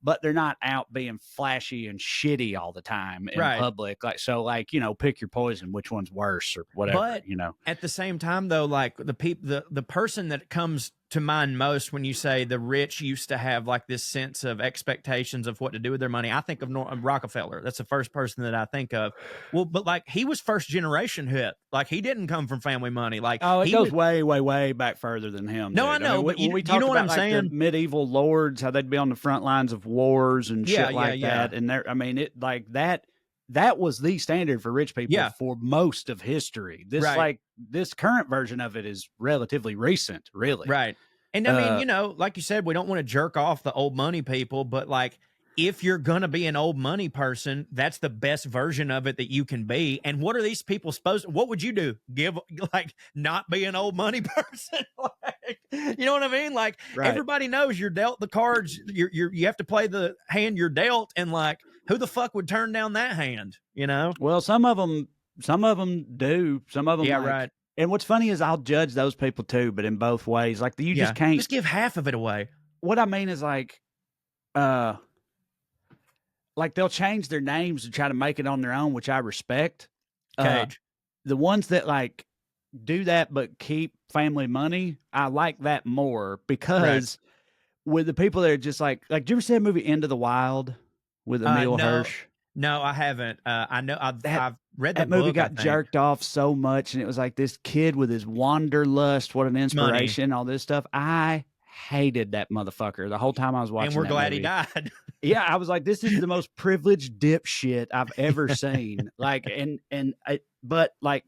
but they're not out being flashy and shitty all the time in public. Like, so like, pick your poison, which one's worse or whatever, but at the same time though, like the person that comes to mind most when you say the rich used to have like this sense of expectations of what to do with their money, I think of Rockefeller. That's the first person that I think of. Well, but like he was first generation hit. Like he didn't come from family money. Like it goes way, way, way back further than him. No, dude. I know. But you know what I'm saying? The medieval lords, how they'd be on the front lines of wars and shit like that. And that was the standard for rich people for most of history. This current version of it is relatively recent, really. Right. And I mean, like you said, we don't want to jerk off the old money people, but like, if you're going to be an old money person, that's the best version of it that you can be. And what are these people what would you do? Not be an old money person? You know what I mean? Like everybody knows you're dealt the cards. You have to play the hand you're dealt. And like, who the fuck would turn down that hand? Well, some of them do. Some of them. Yeah. Right. And what's funny is I'll judge those people too, but in both ways. Like you just can't just give half of it away. What I mean is like they'll change their names to try to make it on their own, which I respect. Cage. The ones that like do that but keep family money, I like that more, because with the people that are just like, did you ever see that movie Into the Wild with Emil Hirsch? No, I haven't. I know I've read that movie. Got jerked off so much, and it was like this kid with his wanderlust. What an inspiration! All this stuff. I hated that motherfucker the whole time I was watching. And we're glad movie. He died. Yeah, I was like, this is the most privileged dipshit I've ever seen. But I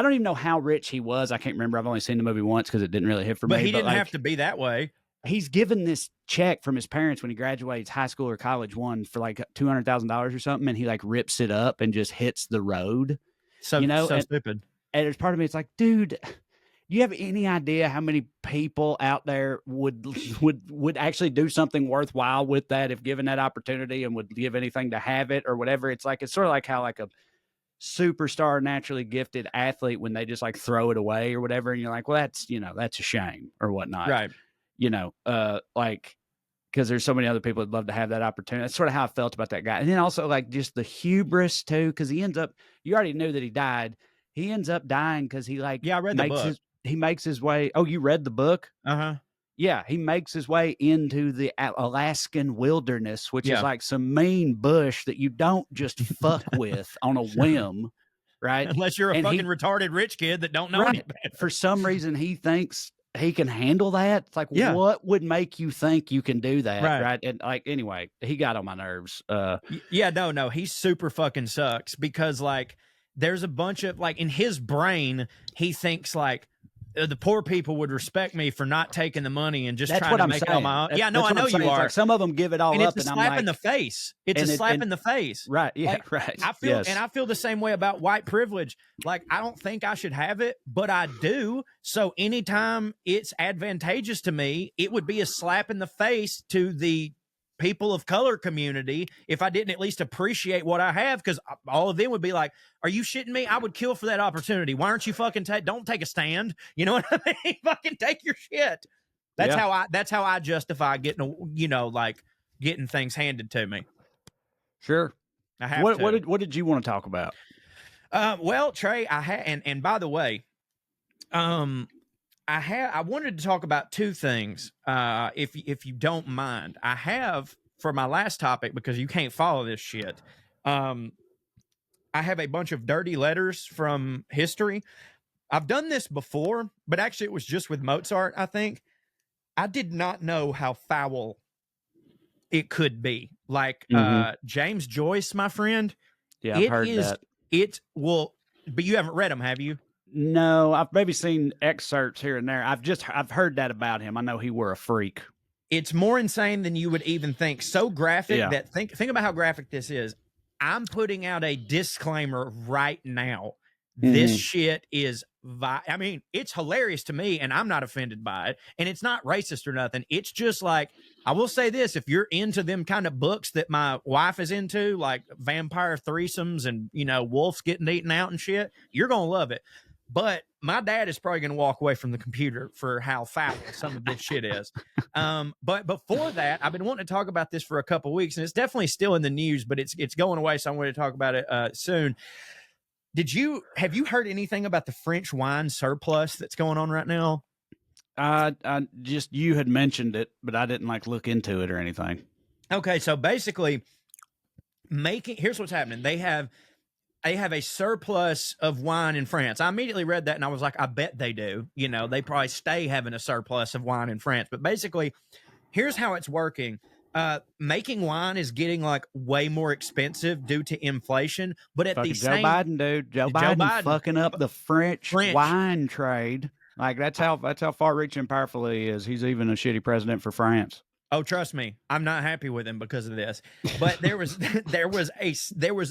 don't even know how rich he was. I can't remember. I've only seen the movie once because it didn't really hit for me. But he didn't have to be that way. He's given this check from his parents when he graduates high school or college for like $200,000 or something, and he like rips it up and just hits the road. So stupid. And there's part of me, it's like, dude, do you have any idea how many people out there would actually do something worthwhile with that if given that opportunity, and would give anything to have it or whatever? It's sort of like how like a superstar naturally gifted athlete, when they just like throw it away or whatever, and you're like, well, that's a shame or whatnot. Right. Because there's so many other people that'd love to have that opportunity. That's sort of how I felt about that guy. And then also like just the hubris too, because he ends up, you already knew that he died. He ends up dying because he I read the book. He makes his way. Oh, you read the book? Uh-huh. Yeah, he makes his way into the Alaskan wilderness, which is like some mean bush that you don't just fuck with on a whim. right? Unless you're a And fucking retarded rich kid that don't know any better. for some reason, he thinks he can handle that. It's like, Yeah. what would make you think you can do that, Right. right? And like, anyway, he got on my nerves. Yeah, no, he super fucking sucks because like there's a bunch of like in his brain, he thinks like the poor people would respect me for not taking the money and just That's trying what to I'm make it saying. on my own. That's, Yeah, no, that's I what know I'm saying. you It's are. like some of them give it all And up, it's a and I'm slap like, in the face. It's and a it- slap and- in the face. right? Yeah, Like, right. I feel yes. and I feel the same way about white privilege. Like I don't think I should have it, but I do. So anytime it's advantageous to me, it would be a slap in the face to the people of color community if I didn't at least appreciate what I have, because all of them would be like, are you shitting me? I would kill for that opportunity. Why aren't you fucking don't take a stand? You know what I mean? Fucking take your shit. That's how I justify getting like getting things handed to me. Sure. I have What did you want to talk about? Well, Trae, I had and by the way, I wanted to talk about two things. If you don't mind, I have for my last topic because you can't follow this shit. I have a bunch of dirty letters from history. I've done this before, but actually it was just with Mozart. I think I did not know how foul it could be. Like James Joyce, my friend. Yeah, I've heard that. But you haven't read them, have you? No, I've maybe seen excerpts here and there. I've heard that about him. I know he were a freak. It's more insane than you would even think. So graphic that think about how graphic this is. I'm putting out a disclaimer right now. This shit is I mean, it's hilarious to me and I'm not offended by it. And it's not racist or nothing. It's just like, I will say this, if you're into them kind of books that my wife is into, like vampire threesomes and, wolves getting eaten out and shit, you're going to love it. But my dad is probably going to walk away from the computer for how foul some of this shit is. But before that, I've been wanting to talk about this for a couple of weeks, and it's definitely still in the news, but it's going away, so I'm going to talk about it soon. Have you heard anything about the French wine surplus that's going on right now? I just, you had mentioned it, but I didn't look into it or anything. Okay, so basically, here's what's happening. They have a surplus of wine in France. I immediately read that and I was like, I bet they do. They probably stay having a surplus of wine in France. But basically, here's how it's working. Making wine is getting way more expensive due to inflation. But at the same Joe Biden, dude. Joe Biden fucking up the French wine trade. That's how far-reaching and powerful he is. He's even a shitty president for France. Oh, trust me, I'm not happy with him because of this. But there was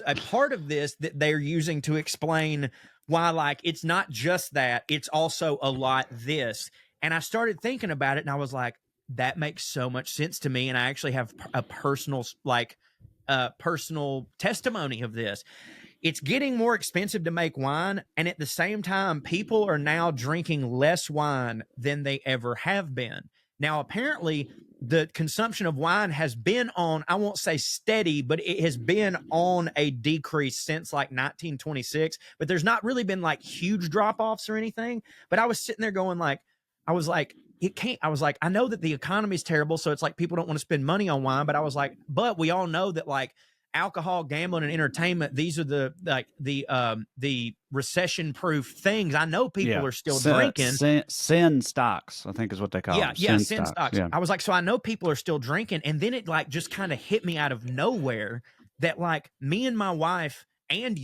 a part of this that they're using to explain why, it's not just that, it's also a lot this. And I started thinking about it, and I was like, that makes so much sense to me. And I actually have a personal testimony of this. It's getting more expensive to make wine, and at the same time, people are now drinking less wine than they ever have been. Now, apparently, the consumption of wine has been on, I won't say steady, but it has been on a decrease since 1926. But there's not really been huge drop-offs or anything. But I was sitting there going I know that the economy is terrible, so it's people don't want to spend money on wine. But I was like, but we all know that alcohol, gambling, and entertainment, these are the recession-proof things. I know people are still drinking. Sin stocks, I think is what they call them. Yeah, sin stocks. Yeah. I was like, so I know people are still drinking. And then it just kind of hit me out of nowhere that me and my wife and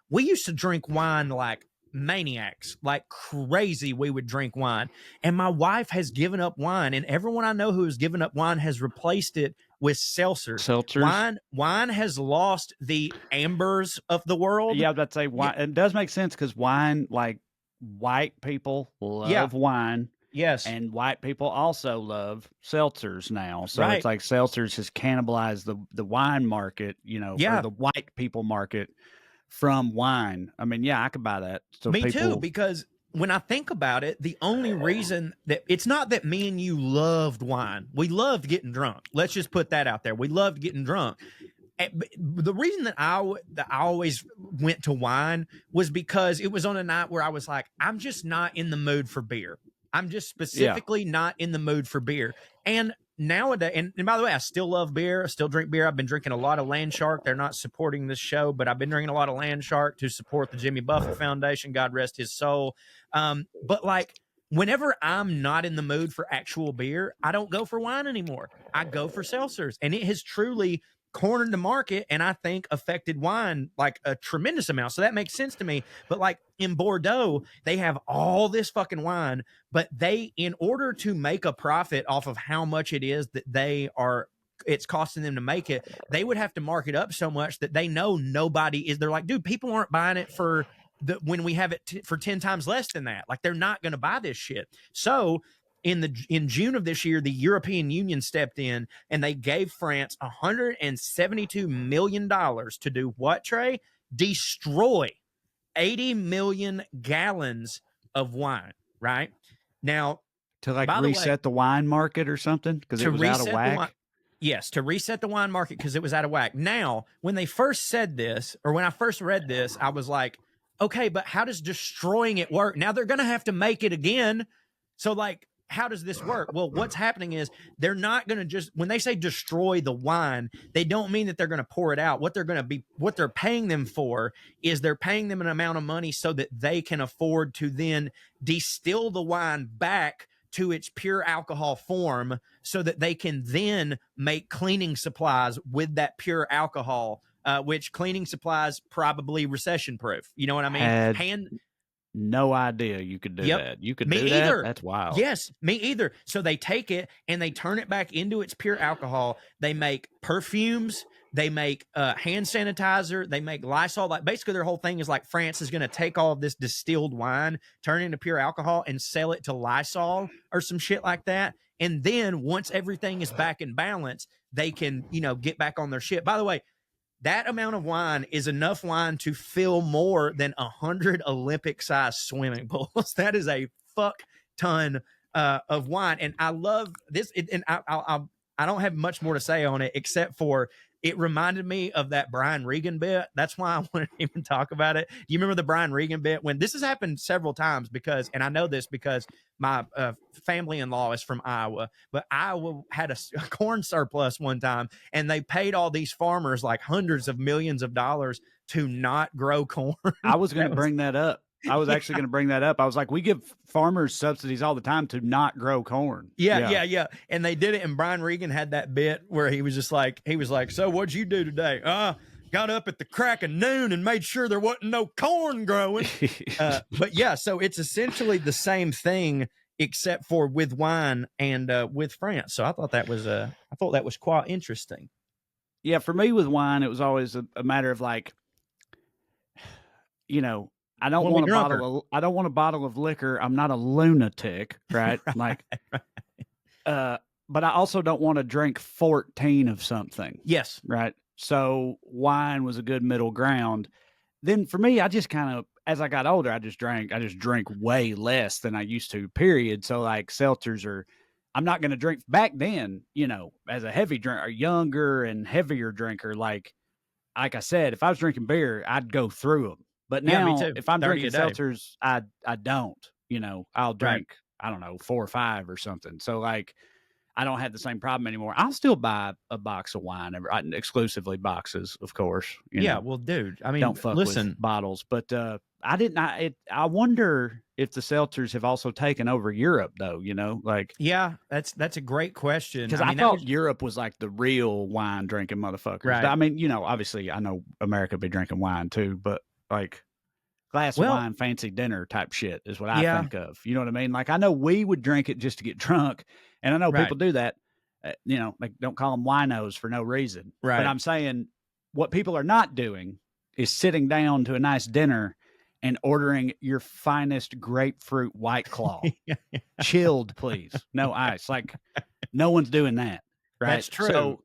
we used to drink wine like maniacs, like crazy. We would drink wine. And my wife has given up wine, and everyone I know who has given up wine has replaced it with seltzers. Wine has lost the ambers of the world. Yeah, that's a wine. It does make sense because wine, white people love wine. Yes. And white people also love seltzers now. So right. It's seltzers has cannibalized the wine market, or the white people market from wine. I mean, I could buy that. So Me too, because when I think about it, the only reason that it's not that me and you loved wine. We loved getting drunk. Let's just put that out there. We loved getting drunk. The reason that I always went to wine was because it was on a night where I was like, I'm just not in the mood for beer. I'm just specifically not in the mood for beer. And nowadays, and by the way, I still love beer. I still drink beer. I've been drinking a lot of Land Shark. They're not supporting this show, but I've been drinking a lot of Land Shark to support the Jimmy Buffett Foundation. God rest his soul. But like, whenever I'm not in the mood for actual beer, I don't go for wine anymore. I go for seltzers, and it has truly cornered the market, and I think affected wine like a tremendous amount. So that makes sense to me. But like in Bordeaux, they have all this fucking wine, but they, in order to make a profit off of how much it is that it's costing them to make it, they would have to mark it up so much that they know nobody is. They're like, dude, people aren't buying it for when we have it for 10 times less than that. Like, they're not going to buy this shit. So in June of this year, the European Union stepped in and they gave France $172 million to do what, Trae? Destroy 80 million gallons of wine, right? Now, to like reset the wine market or something because it was out of whack. Yes, to reset the wine market because it was out of whack. Now, when they first said this, or when I first read this, I was like, okay, but how does destroying it work? Now they're going to have to make it again. So like, how does this work? Well, what's happening is they're not going to just, when they say destroy the wine, they don't mean that they're going to pour it out. What they're paying them for is they're paying them an amount of money so that they can afford to then distill the wine back to its pure alcohol form so that they can then make cleaning supplies with that pure alcohol, which cleaning supplies probably recession proof. You know what I mean? No idea you could do that. You could do that? That's wild. Yes, me either. So they take it and they turn it back into its pure alcohol. They make perfumes. They make hand sanitizer. They make Lysol. Like, basically their whole thing is like, France is going to take all of this distilled wine, turn it into pure alcohol, and sell it to Lysol or some shit like that. And then once everything is back in balance, they can, get back on their shit. By the way, that amount of wine is enough wine to fill more than 100 Olympic-sized swimming pools. That is a fuck ton of wine. And I love this. And I don't have much more to say on it except for it reminded me of that Brian Regan bit. That's why I wanted to even talk about it. Do you remember the Brian Regan bit? When this has happened several times and I know this because my family-in-law is from Iowa, but Iowa had a corn surplus one time, and they paid all these farmers like hundreds of millions of dollars to not grow corn. I was going to bring that up. I was actually going to bring that up. I was like, we give farmers subsidies all the time to not grow corn. Yeah. And they did it. And Brian Regan had that bit where he was like, so what'd you do today? Got up at the crack of noon and made sure there wasn't no corn growing. But yeah, so it's essentially the same thing, except for with wine and with France. So I thought that was quite interesting. Yeah. For me with wine, it was always a matter of like, I don't want a bottle of liquor. I'm not a lunatic, right? Like, but I also don't want to drink 14 of something. Yes. Right. So wine was a good middle ground. Then for me, I just kind of, as I got older, I just drink way less than I used to, period. So like seltzers I'm not going to drink back then, as a heavy drinker, younger and heavier drinker. Like I said, if I was drinking beer, I'd go through them. But now, if I'm drinking seltzers, I don't. I'll drink, I don't know, 4 or 5 or something. So, like, I don't have the same problem anymore. I'll still buy a box of wine, exclusively boxes, of course. Well, dude, I mean, don't fuck with bottles. But I wonder if the seltzers have also taken over Europe, though. Like, yeah, that's a great question. Because I thought Europe was like the real wine drinking motherfuckers. Right. But, I mean, obviously, I know America be drinking wine too, but like glass of wine, fancy dinner type shit is what I think of. You know what I mean? Like, I know we would drink it just to get drunk, and I know people do that. Like, don't call them winos for no reason. Right. But I'm saying what people are not doing is sitting down to a nice dinner and ordering your finest grapefruit White Claw, chilled, please, no ice. Like, no one's doing that. Right. That's true. So,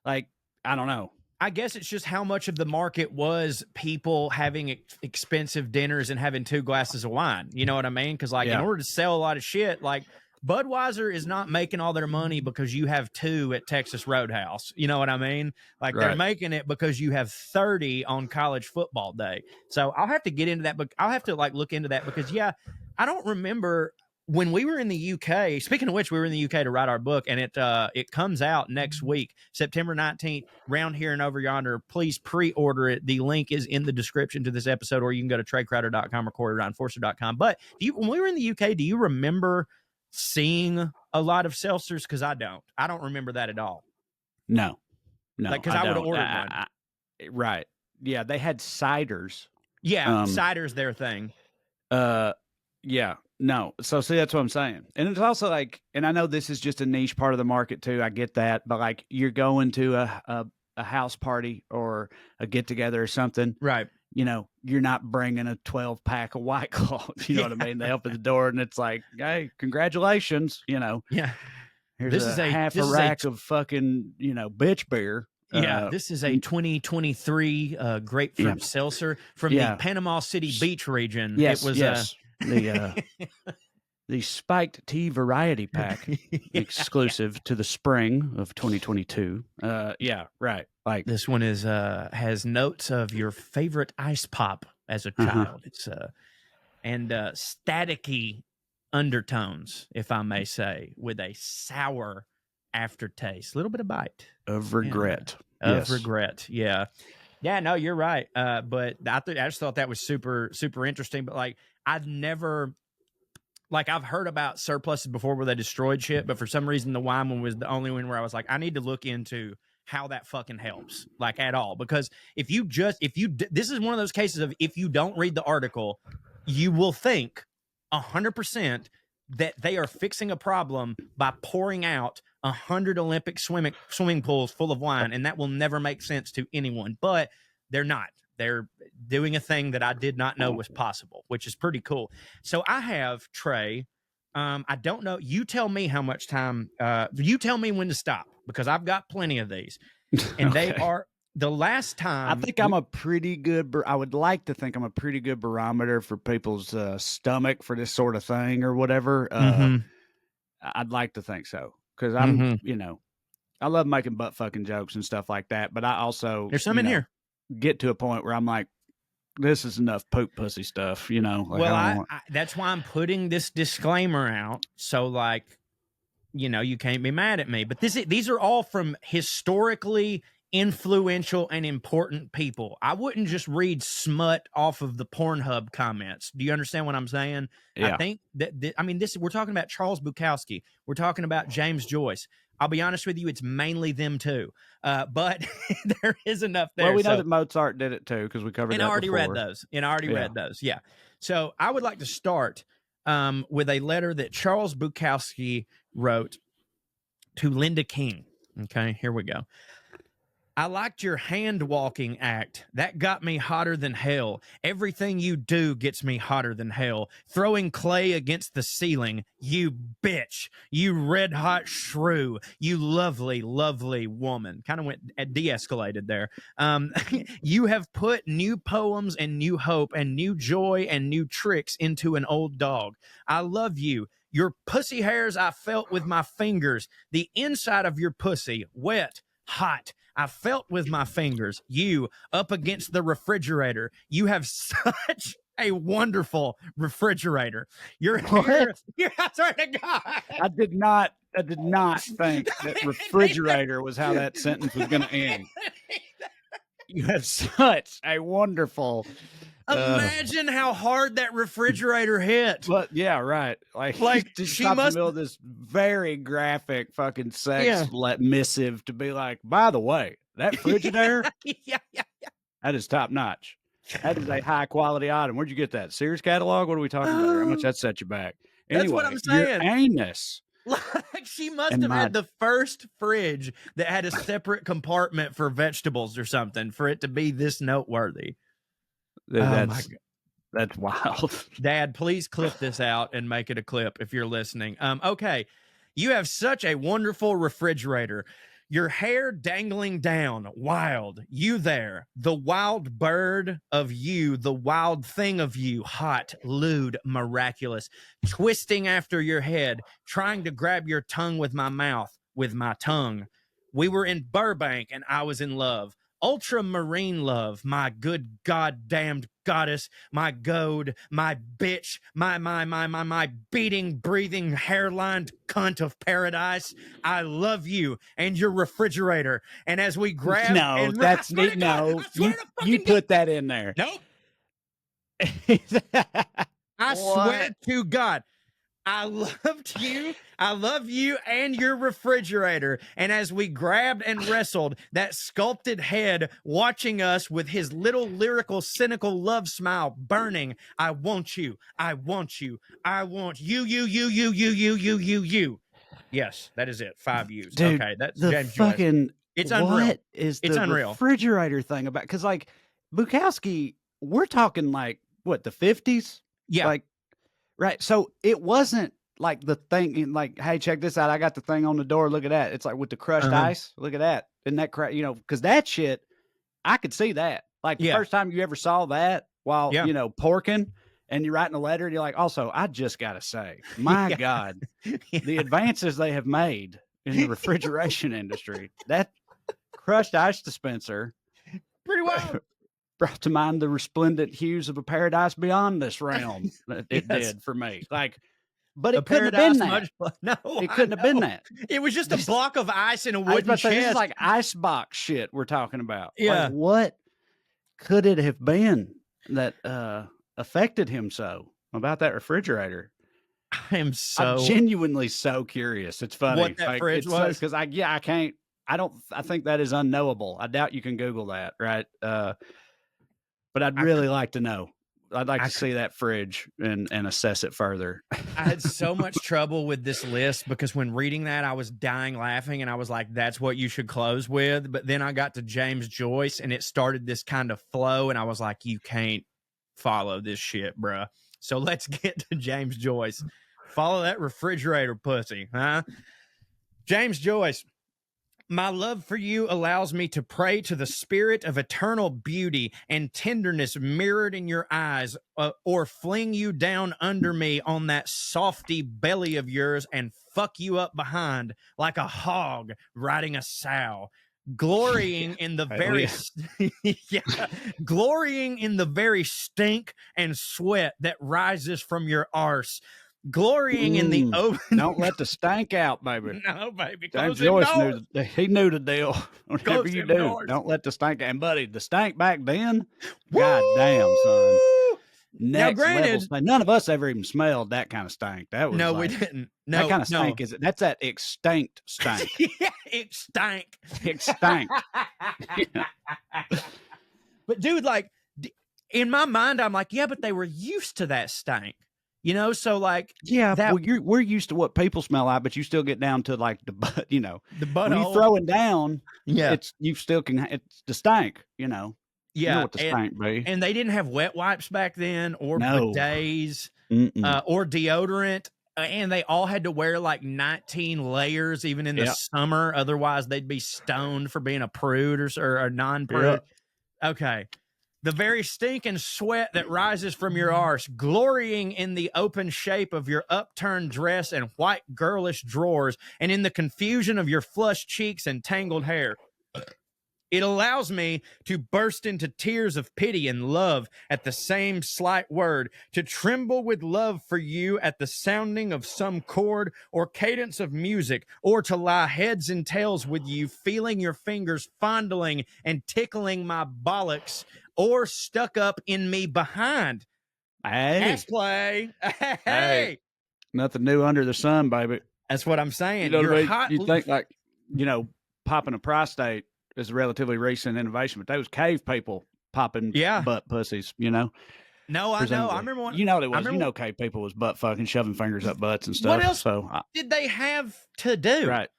like, I don't know. I guess it's just how much of the market was people having expensive dinners and having 2 glasses of wine. You know what I mean? Because in order to sell a lot of shit, like Budweiser is not making all their money because you have 2 at Texas Roadhouse. You know what I mean? Like they're making it because you have 30 on college football day. So I'll have to get into that, but I'll have to look into that because I don't remember when we were in the UK, speaking of which, we were in the UK to write our book, and it comes out next week, September 19th, round here and over yonder. Please pre-order it. The link is in the description to this episode, or you can go to TraeCrowder.com or CoreyRyanForster.com. But when we were in the UK, do you remember seeing a lot of seltzers? Because I don't remember that at all. No, like, because I would have ordered one. Right. Yeah, they had ciders. Yeah, cider's their thing. Yeah. No. So see, that's what I'm saying. And it's also like, and I know this is just a niche part of the market too. I get that. But like you're going to a house party or a get together or something. Right. You know, you're not bringing a 12 pack of White Claw. You know what I mean? They open the door and it's like, hey, congratulations. You know, yeah. Here's half a rack of fucking, bitch beer. Yeah, this is a 2023 grapefruit seltzer from the Panama City Beach region. Yes, it was the spiked tea variety pack exclusive to the spring of 2022. Yeah, right. Like this one is has notes of your favorite ice pop as a child. It's and staticky undertones, if I may say, with a sour aftertaste, a little bit of bite of regret. Of regret. Yeah. No, you're right. But I just thought that was super, super interesting. But like, I've heard about surpluses before where they destroyed shit, but for some reason the wine one was the only one where I was like, I need to look into how that fucking helps, like at all. Because this is one of those cases of, if you don't read the article, you will think 100% that they are fixing a problem by pouring out 100 Olympic swimming pools full of wine, and that will never make sense to anyone. But they're not. They're doing a thing that I did not know was possible, which is pretty cool. So I have Trae. I don't know. You tell me how much time. You tell me when to stop, because I've got plenty of these, and they are. The last time, I think I'm a pretty good. I would like to think I'm a pretty good barometer for people's stomach for this sort of thing or whatever. I'd like to think so, because I'm, I love making butt fucking jokes and stuff like that. But I also there's some in here get to a point where I'm like, this is enough poop pussy stuff, Like, well, that's why I'm putting this disclaimer out. So like, you can't be mad at me. But these are all from historically influential and important people. I wouldn't just read smut off of the Pornhub comments. Do you understand what I'm saying? Yeah. I think that we're talking about Charles Bukowski. We're talking about James Joyce. I'll be honest with you, it's mainly them too. But there is enough there. Well, we know that Mozart did it too, because we covered that before. Read those. And I already read those. Yeah. So I would like to start with a letter that Charles Bukowski wrote to Linda King. Okay, here we go. I liked your hand walking act. That got me hotter than hell. Everything you do gets me hotter than hell. Throwing clay against the ceiling. You bitch. You red hot shrew. You lovely, lovely woman. Kind of went de-escalated there. You have put new poems and new hope and new joy and new tricks into an old dog. I love you. Your pussy hairs I felt with my fingers. The inside of your pussy, wet, hot. I felt with my fingers, you up against the refrigerator. You have such a wonderful refrigerator. Your hair, I swear to God. I did not think that refrigerator was how that sentence was going to end. You have such a wonderful. Imagine how hard that refrigerator hit. But yeah, right. Like she must build this very graphic fucking sex missive to be like, by the way, that Frigidaire, that is top notch. That is a high quality item. Where'd you get that? Sears catalog? What are we talking about? How much that set you back? Anyway, that's what I'm saying. Your anus. Like she must have had the first fridge that had a separate compartment for vegetables or something for it to be this noteworthy. That's wild. Dad, please clip this out and make it a clip if you're listening. Okay. You have such a wonderful refrigerator. Your hair dangling down, wild. You there, the wild bird of you, the wild thing of you, hot, lewd, miraculous, twisting after your head, trying to grab your tongue with my mouth, with my tongue. We were in Burbank and I was in love. ultramarine love, my good goddamned goddess, my goad, my bitch, my beating, breathing, hairlined cunt of paradise. I love you and your refrigerator. And as we grab No, and that's I swear to God, no. I swear to You fucking put that in there. God. Nope. I swear to God. I loved you. I love you and your refrigerator. And as we grabbed and wrestled, that sculpted head watching us with his little lyrical, cynical love smile burning. I want you. I want you. I want you. Yes, that is it. 5 U's. Dude, Okay, that's the James Joyce. fucking It's unreal. what is It's the unreal. refrigerator thing about? Because like Bukowski, we're talking like what, the 50s? Yeah. Like, right. So it wasn't like the thing like, hey, check this out. I got the thing on the door. Look at that. It's like with the crushed ice. Look at that. Isn't that crap? You know, because that shit, I could see that. Like the first time you ever saw that while, you know, porking and you're writing a letter and you're like, also, I just got to say, my God, the advances they have made in the refrigeration industry, that crushed ice dispenser Pretty wild. brought to mind the resplendent hues of a paradise beyond this realm. It did for me. Like, but it couldn't have been that. No, it couldn't have been that. It was just a block of ice in a I was wooden about to say, this is chest. like icebox shit we're talking about. Yeah. Like, what could it have been that affected him so about that refrigerator? I'm genuinely so curious. It's funny what that fridge was, because I can't. I think that is unknowable. I doubt you can Google that, right? But I'd really like to know. I'd like to see that fridge and assess it further. I had so much trouble with this list because when reading that, I was dying laughing and I was like, that's what you should close with. But then I got to James Joyce and it started this kind of flow and I was like, you can't follow this shit, bruh. So let's get to James Joyce. Follow that refrigerator pussy, huh? James Joyce. My love for you allows me to pray to the spirit of eternal beauty and tenderness mirrored in your eyes, or fling you down under me on that softy belly of yours and fuck you up behind like a hog riding a sow. Glorying in the very glorying in the very stink and sweat that rises from your arse. Glorying in the open. Don't let the stank out, baby. No, baby. James Joyce knew the deal. Whatever you do, don't let the stank. And buddy, the stank back then, god damn, son. Next now, granted, level, none of us ever even smelled that kind of stank. That was we didn't. No, that kind of stank is it? That's that extinct stank. Yeah, it stank. It stank. But dude, like in my mind, I'm like, yeah, but they were used to that stank. You know, so like, we're used to what people smell like, but you still get down to like the butt, you know, the butt. When you throwing down, it's you still can. It's the stank, you know. Yeah, you know what the stank be. And they didn't have wet wipes back then, or bidets, or deodorant, and they all had to wear like 19 layers, even in the summer. Otherwise, they'd be stoned for being a prude or non-prude. Okay. The very stinking sweat that rises from your arse, glorying in the open shape of your upturned dress and white girlish drawers, and in the confusion of your flushed cheeks and tangled hair. It allows me to burst into tears of pity and love at the same slight word, to tremble with love for you at the sounding of some chord or cadence of music, or to lie heads and tails with you, feeling your fingers fondling and tickling my bollocks, or stuck up in me behind. Hey. Ass play. Hey. Nothing new under the sun, baby. That's what I'm saying. You know what I mean? You think like, you know, popping a prostate is a relatively recent innovation, but those cave people popping butt pussies, you know? No, I know. I remember one. You know what it was. You know, cave people was butt fucking, shoving fingers up butts and stuff. What else did they have to do? Right.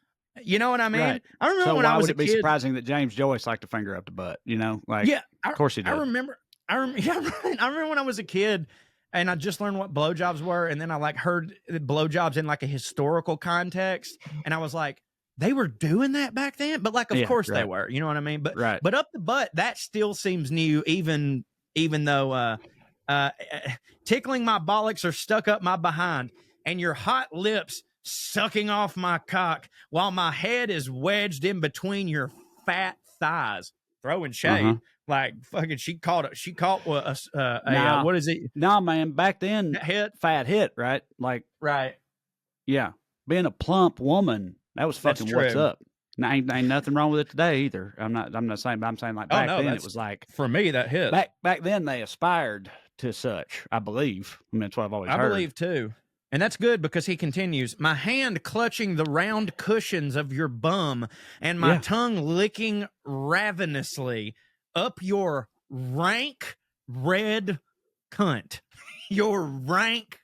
You know what I mean? Right. I remember so when I was a kid. Why would it be surprising that James Joyce liked to finger up the butt? You know, like, of course he did. I remember when I was a kid and I just learned what blowjobs were. And then I like heard blowjobs in like a historical context. And I was like, they were doing that back then? But like, of course they were, you know what I mean? But, but up the butt, that still seems new, even though, tickling my bollocks are stuck up my behind and your hot lips sucking off my cock while my head is wedged in between your fat thighs. throwing shade. Like fucking, she caught what is it? Nah, man. Back then, fat hit, right? Like, right. Yeah, being a plump woman, that was fucking what's up. Now, ain't nothing wrong with it today either. I'm not saying, but I'm saying like back then it was like for me that hit. Back then they aspired to such, I believe. I mean, that's what I've always heard. I believe too. And that's good because he continues, my hand clutching the round cushions of your bum and my tongue licking ravenously up your rank red cunt. Your rank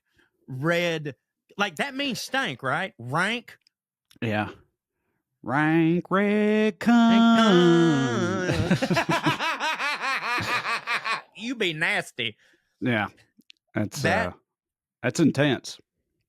red, like that means stank, right? Rank. Yeah. Rank red cunt. You be nasty. Yeah. That's intense.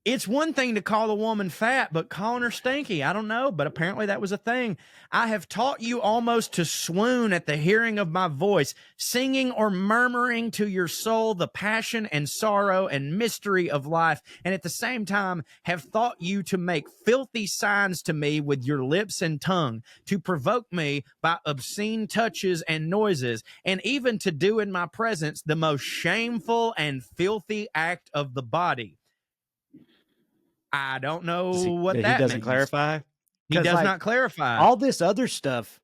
It's one thing to call a woman fat, but calling her stinky, I don't know, but apparently that was a thing. I have taught you almost to swoon at the hearing of my voice, singing or murmuring to your soul the passion and sorrow and mystery of life, and at the same time have taught you to make filthy signs to me with your lips and tongue, to provoke me by obscene touches and noises, and even to do in my presence the most shameful and filthy act of the body. I don't know what that means. He doesn't clarify? He does not clarify. All this other stuff,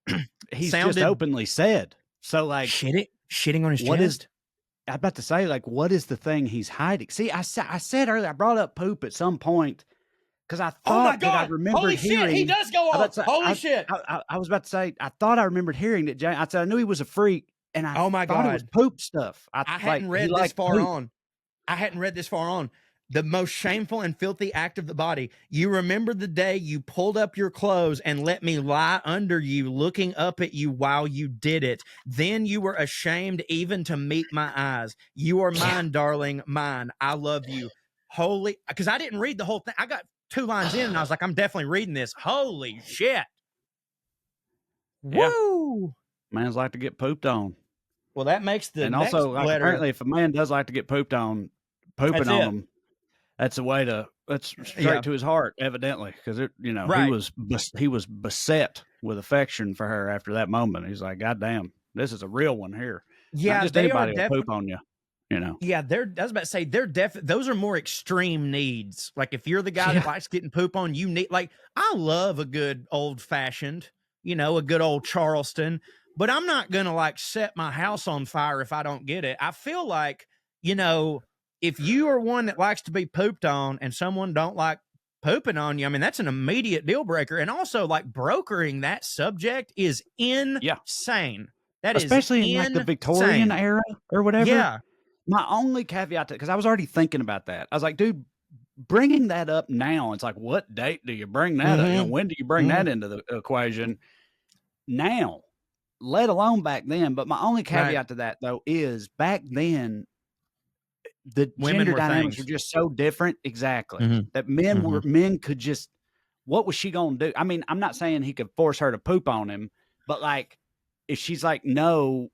he's just openly said. So, like... Shitting on his chest? I'm about to say, like, what is the thing he's hiding? See, I said earlier, I brought up poop at some point, because I thought that I remembered hearing... Holy shit, he does go on! Holy shit! I was about to say, I thought I remembered hearing that James... I said, I knew he was a freak, and I thought it was poop stuff. I hadn't read this far on. I hadn't read this far on. The most shameful and filthy act of the body. You remember the day you pulled up your clothes and let me lie under you, looking up at you while you did it. Then you were ashamed even to meet my eyes. You are mine, darling, mine. I love you. Holy, because I didn't read the whole thing. I got 2 lines in and I was like, I'm definitely reading this. Holy shit. Yeah. Woo. Mans like to get pooped on. Well, that makes the next also, like, letter. Apparently, if a man does like to get pooped on, pooping on him, that's a way to, that's straight to his heart, evidently, because he was beset with affection for her after that moment. He's like, God damn, this is a real one here. Yeah, not just anybody will poop on you, you know. Yeah, I was about to say those are more extreme needs. Like if you're the guy that likes getting poop on, you need, like, I love a good old fashioned, a good old Charleston, but I'm not gonna like set my house on fire if I don't get it. I feel like, if you are one that likes to be pooped on and someone don't like pooping on you, I mean, that's an immediate deal breaker. And also, like, brokering that subject is insane. That especially in like the Victorian era or whatever. Yeah. My only caveat, because I was already thinking about that. I was like, dude, bringing that up now, it's like, what date do you bring that up? When do you bring that into the equation? Now, let alone back then. But my only caveat to that, though, is back then, the gender dynamics were just so different. Exactly. That men could just, what was she going to do? I mean, I'm not saying he could force her to poop on him, but like, if she's like, no,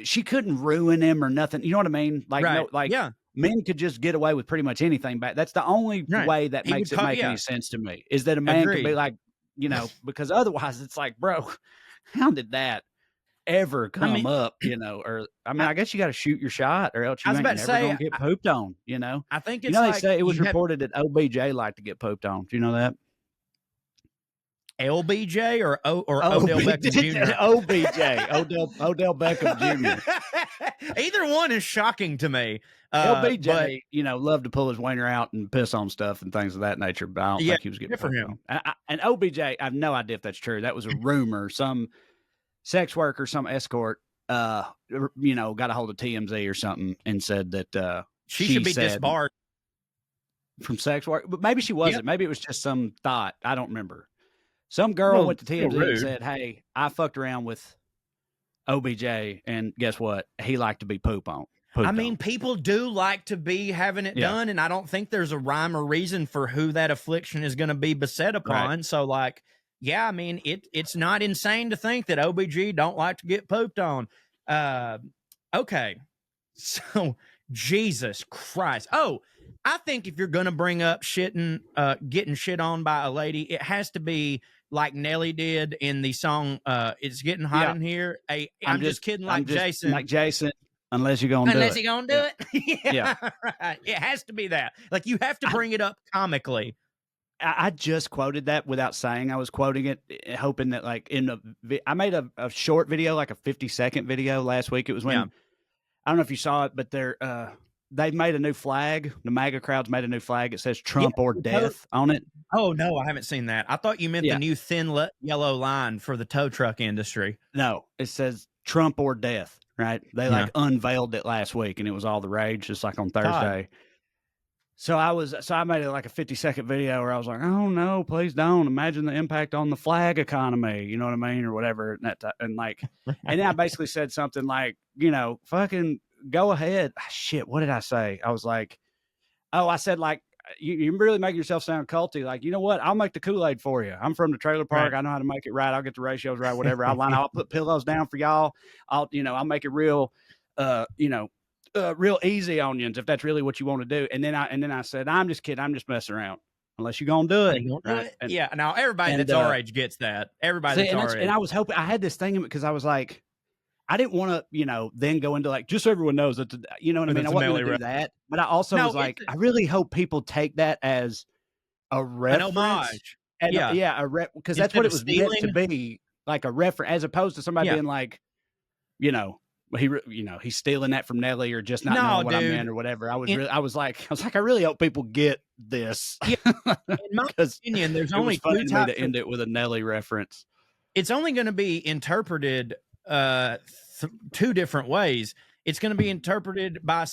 she couldn't ruin him or nothing. You know what I mean? Like, men could just get away with pretty much anything back. That's the only way that makes it make any sense to me, is that a man could be like, because otherwise it's like, bro, how did that ever come up, or I guess you got to shoot your shot or else you ain't never gonna get pooped on, I think it's they say it was reported that OBJ liked to get pooped on. Do you know that? LBJ or Odell Beckham Jr.? Odell Beckham Jr. Either one is shocking to me. LBJ, loved to pull his wiener out and piss on stuff and things of that nature, but I don't think he was getting pooped on. And OBJ, I have no idea if that's true. That was a rumor. Some sex worker, some escort, got a hold of TMZ or something and said that she should be disbarred from sex work. But maybe she wasn't. Maybe it was just some thought. I don't remember. Some girl went to TMZ and said, "Hey, I fucked around with OBJ, and guess what? He liked to be pooped on." People do like to be having it done, and I don't think there's a rhyme or reason for who that affliction is going to be beset upon. Right. So, like, yeah, I mean, it's not insane to think that OBG don't like to get pooped on. Okay. So, Jesus Christ. Oh, I think if you're going to bring up getting shit on by a lady, it has to be, like Nelly did in the song "It's Getting Hot in Here." I'm just kidding, like Jason. Like Jason, unless you're gonna do Unless it. he gonna do it, Yeah. right. It has to be that. Like you have to bring it up comically. I just quoted that without saying I was quoting it, hoping that like I made a short video, like a 50-second video last week. It was when I don't know if you saw it, but they've made a new flag. The MAGA crowd's made a new flag. It says Trump or death on it. Oh no, I haven't seen that. I thought you meant the new thin yellow line for the tow truck industry. No, it says Trump or death. Right? They like unveiled it last week, and it was all the rage, just like on Thursday. So I made it like a 50-second video where I was like, oh no, please don't. Imagine the impact on the flag economy, you know what I mean, or whatever. And then I basically said something like, fucking go ahead. Shit, what did I say? I was like, I said like, you really make yourself sound culty. Like, you know what? I'll make the Kool-Aid for you. I'm from the trailer park. Right. I know how to make it right. I'll get the ratios right, whatever. I'll put pillows down for y'all. I'll make it real, real easy onions if that's really what you want to do. And then I said, I'm just kidding. I'm just messing around. Unless you're gonna do it, right? Now everybody that's our age gets that. Everybody that's our age. And I was hoping I had this thing because I was like, I didn't want to, then go into like just so everyone knows that you know what I mean. I wasn't going to do that, but I also was like, I really hope people take that as a reference, an homage, because that's what it was meant to be, like a reference, as opposed to somebody being like, he's stealing that from Nelly or just not knowing what I meant or whatever. I was like, I really hope people get this. Yeah. In my opinion, there's only two types to end it with a Nelly reference. It's only going to be interpreted two different ways. It's going to be interpreted by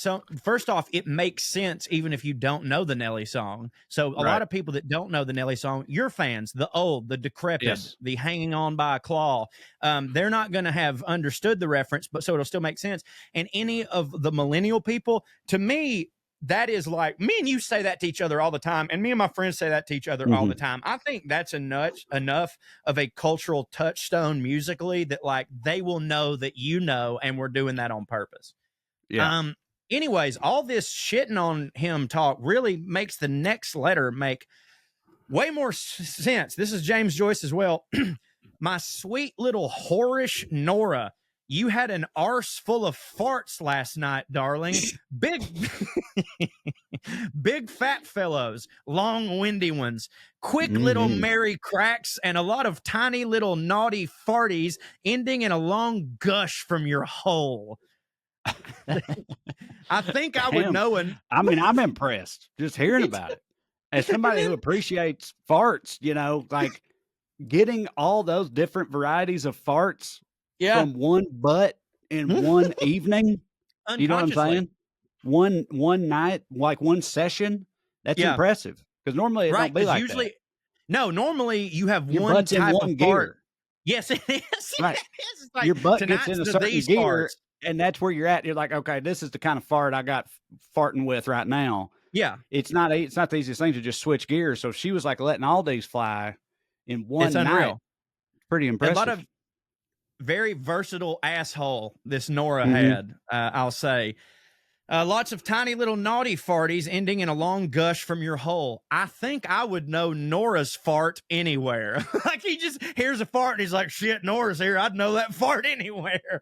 first off, it makes sense even if you don't know the Nelly song. So a lot of people that don't know the Nelly song, your fans, the old, the decrepit, the hanging on by a claw, they're not going to have understood the reference, but so it'll still make sense. And any of the millennial people, to me, that is like, me and you say that to each other all the time, and me and my friends say that to each other all the time. I think that's enough of a cultural touchstone musically that like they will know that and we're doing that on purpose. Yeah. Anyways, all this shitting on him talk really makes the next letter make way more sense. This is James Joyce as well. My sweet little whorish Nora. You had an arse full of farts last night, darling. Big fat fellows, long windy ones, quick little merry cracks, and a lot of tiny little naughty farties ending in a long gush from your hole. I think I would know. I'm impressed just hearing about it. As somebody who appreciates farts, like getting all those different varieties of farts from one butt in one evening. You know what I'm saying? One night, like one session. That's impressive. Because normally it don't be like usually, that. No, normally you have one type of fart. Yes, it is. Right. It's like, your butt gets in a certain gear, and that's where you're at. You're like, okay, this is the kind of fart I got farting with right now. Yeah. It's not the easiest thing to just switch gears. So she was like letting all these fly in one night. Unreal. Pretty impressive. A lot of very versatile asshole this Nora had, I'll say. Lots of tiny little naughty farties ending in a long gush from your hole. I think I would know Nora's fart anywhere. Like he just hears a fart and he's like, shit, Nora's here. I'd know that fart anywhere.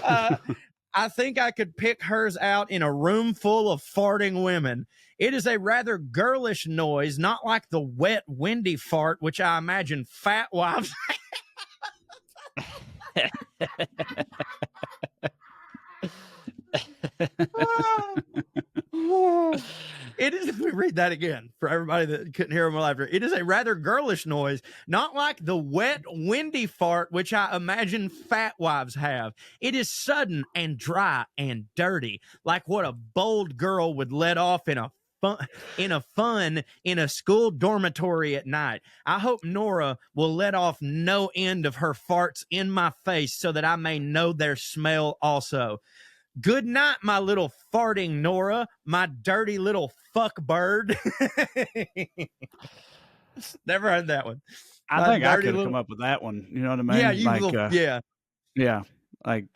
I think I could pick hers out in a room full of farting women. It is a rather girlish noise, not like the wet, windy fart, which I imagine fat wives. It is, let me read that again for everybody that couldn't hear my laughter. It is a rather girlish noise, not like the wet, windy fart, which I imagine fat wives have. It is sudden and dry and dirty, like what a bold girl would let off in a fun in a school dormitory at night. I hope Nora will let off no end of her farts in my face so that I may know their smell also. Good night, my little farting Nora, my dirty little fuck bird. Never heard that one. I think I could have come up with that one. You know what I mean? Yeah, yeah. Like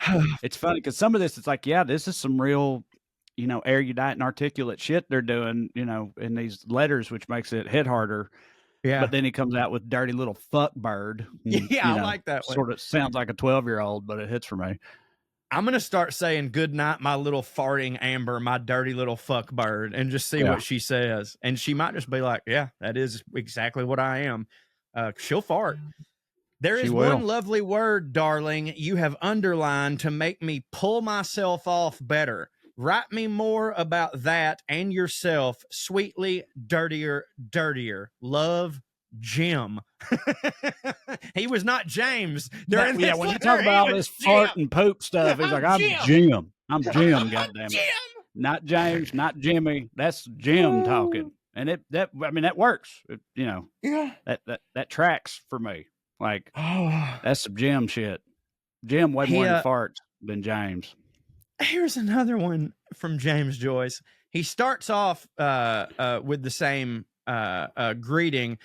it's funny because some of this, it's like, this is some real, erudite and articulate shit they're doing, in these letters, which makes it hit harder. Yeah. But then he comes out with dirty little fuck bird. Yeah, I like that one. Sort of sounds like a 12-year-old, but it hits for me. I'm going to start saying good night, my little farting Amber, my dirty little fuck bird, and just see what she says. And she might just be like, yeah, that is exactly what I am. She'll fart. There is one lovely word, darling, you have underlined to make me pull myself off better. Write me more about that and yourself. Sweetly, dirtier. Love, Jim. He was not James. When you talk about all this fart and poop stuff, he's like, I'm Jim. I'm Jim, goddammit. Not James, not Jimmy. That's Jim talking. And that works. That tracks for me. Like, that's some Jim shit. Jim way more into farts than James. Here's another one from James Joyce. He starts off with the same greeting.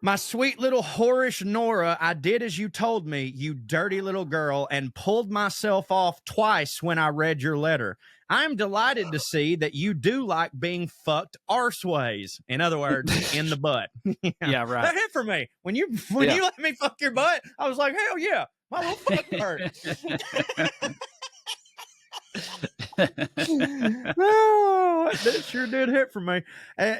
My sweet little whorish Nora, I did as you told me, you dirty little girl, and pulled myself off twice when I read your letter. I'm delighted to see that you do like being fucked arseways. In other words, in the butt. Yeah, right. That hit for me. When you let me fuck your butt, I was like, hell yeah, my little fuck hurt. Oh, that sure did hit for me.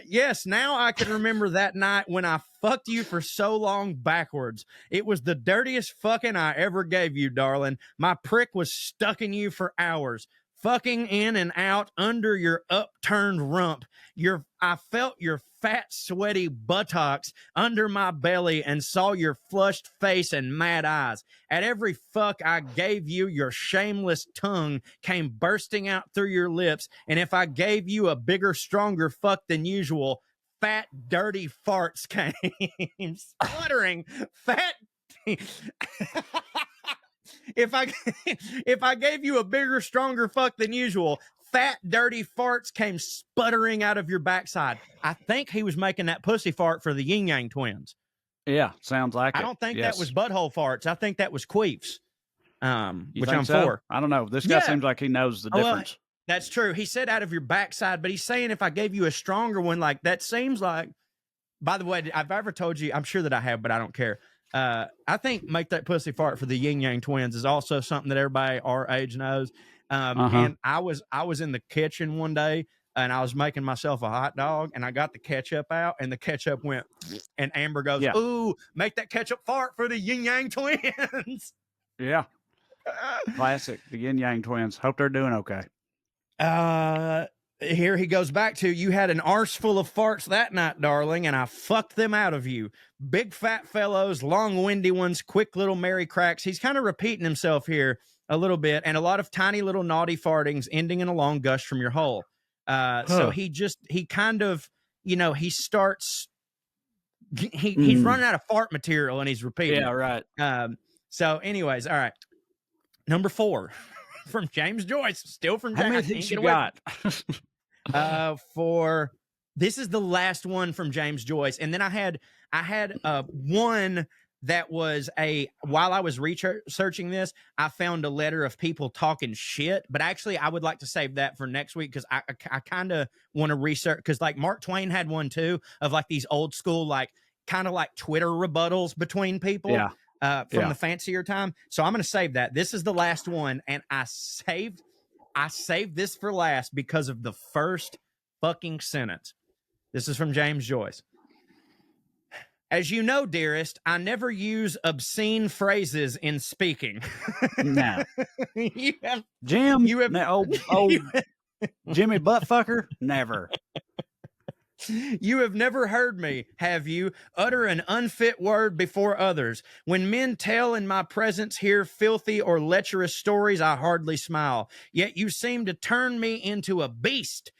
Yes, now I can remember that night when I fucked you for so long backwards. It was the dirtiest fucking I ever gave you, darling. My prick was stuck in you for hours, fucking in and out under your upturned rump. I felt your fat, sweaty buttocks under my belly and saw your flushed face and mad eyes. At every fuck I gave you, your shameless tongue came bursting out through your lips. And if I gave you a bigger, stronger fuck than usual, fat, dirty farts came spluttering. Fat. If I gave you a bigger, stronger fuck than usual, fat, dirty farts came sputtering out of your backside. I think he was making that pussy fart for the Yin Yang twins. Yeah, sounds like it. I don't think that was butthole farts. I think that was queefs, which I'm so? for. I don't know. This guy seems like he knows the difference. That's true. He said out of your backside, but he's saying if I gave you a stronger one, like that seems like, by the way, I've ever told you, I'm sure that I have, but I don't care. I think make that pussy fart for the Yin Yang twins is also something that everybody our age knows. And I was in the kitchen one day and I was making myself a hot dog and I got the ketchup out and the ketchup went and Amber goes, ooh, make that ketchup fart for the Yin Yang twins. Yeah. Classic. The Yin Yang twins. Hope they're doing okay. Here he goes back to, you had an arse full of farts that night, darling, and I fucked them out of you. Big fat fellows, long windy ones, quick little merry cracks. He's kind of repeating himself here a little bit, and a lot of tiny little naughty fartings ending in a long gush from your hole. So he kind of, he starts, he's running out of fart material and he's repeating. Yeah, right. So anyways, all right. Number 4 from James Joyce, still from James. How many things you got? This is the last one from James Joyce. And then I had one that was while I was researching this, I found a letter of people talking shit, but actually I would like to save that for next week. Cause I kind of want to research. Cause like Mark Twain had one too of like these old school, like kind of like Twitter rebuttals between people. Yeah. From the fancier time. So I'm going to save that. This is the last one. And I saved this for last because of the first fucking sentence. This is from James Joyce. As you know, dearest, I never use obscene phrases in speaking. No. Jim, Jimmy Buttfucker, never. You have never heard me, have you, utter an unfit word before others. When men tell in my presence here filthy or lecherous stories, I hardly smile. Yet you seem to turn me into a beast.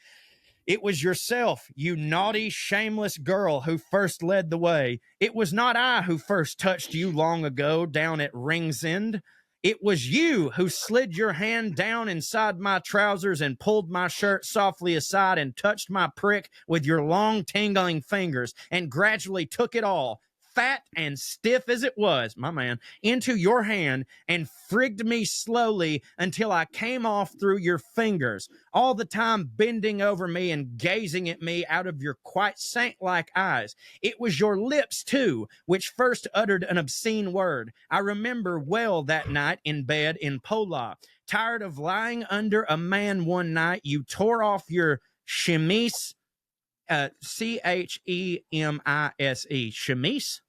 It was yourself, you naughty, shameless girl, who first led the way. It was not I who first touched you long ago down at Ringsend. It was you who slid your hand down inside my trousers and pulled my shirt softly aside and touched my prick with your long tingling fingers and gradually took it all, fat and stiff as it was, my man, into your hand and frigged me slowly until I came off through your fingers, all the time bending over me and gazing at me out of your quite saint-like eyes. It was your lips, too, which first uttered an obscene word. I remember well that night in bed in Pola. Tired of lying under a man one night, you tore off your chemise, Chemise, chemise?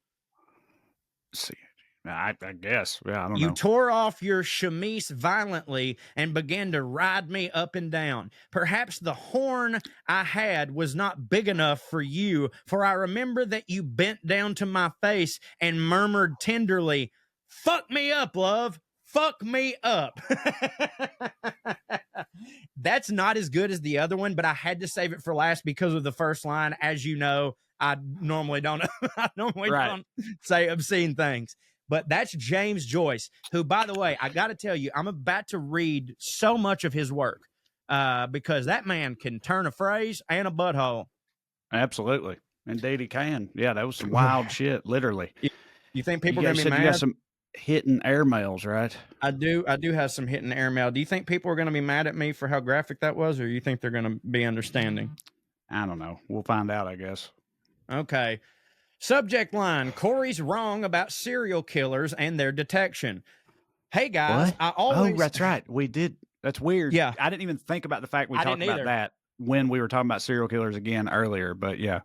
See, I guess. Yeah, I don't You know. tore off your chemise violently and began to ride me up and down. Perhaps the horn I had was not big enough for you, for I remember that you bent down to my face and murmured tenderly, "Fuck me up, love. Fuck me up." That's not as good as the other one, but I had to save it for last because of the first line. As you know, I normally don't don't say obscene things. But that's James Joyce, who, by the way, I got to tell you, I'm about to read so much of his work because that man can turn a phrase and a butthole. Absolutely. Indeed he can. Yeah, that was some wild shit, literally. You think people are going to be mad? You got some hitting airmails, right? I do have some hitting airmail. Do you think people are going to be mad at me for how graphic that was, or you think they're going to be understanding? I don't know. We'll find out, I guess. Okay. Subject line: Corey's wrong about serial killers and their detection. Hey guys, what? Oh, that's right. We did. That's weird. Yeah. I didn't even think about the fact we talked about that when we were talking about serial killers again earlier, but yeah.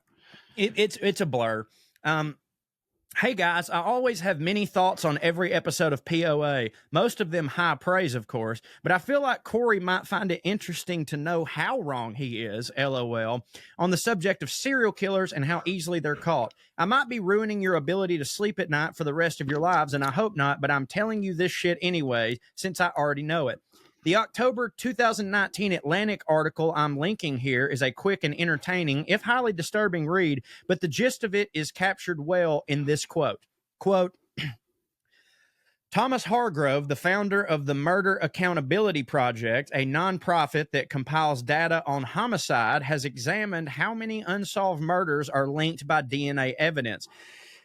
It's a blur. Hey guys, I always have many thoughts on every episode of POA, most of them high praise, of course, but I feel like Corey might find it interesting to know how wrong he is, LOL, on the subject of serial killers and how easily they're caught. I might be ruining your ability to sleep at night for the rest of your lives, and I hope not, but I'm telling you this shit anyway, since I already know it. The October 2019 Atlantic article I'm linking here is a quick and entertaining, if highly disturbing read, but the gist of it is captured well in this quote. Quote, Thomas Hargrove, the founder of the Murder Accountability Project, a nonprofit that compiles data on homicide, has examined how many unsolved murders are linked by DNA evidence.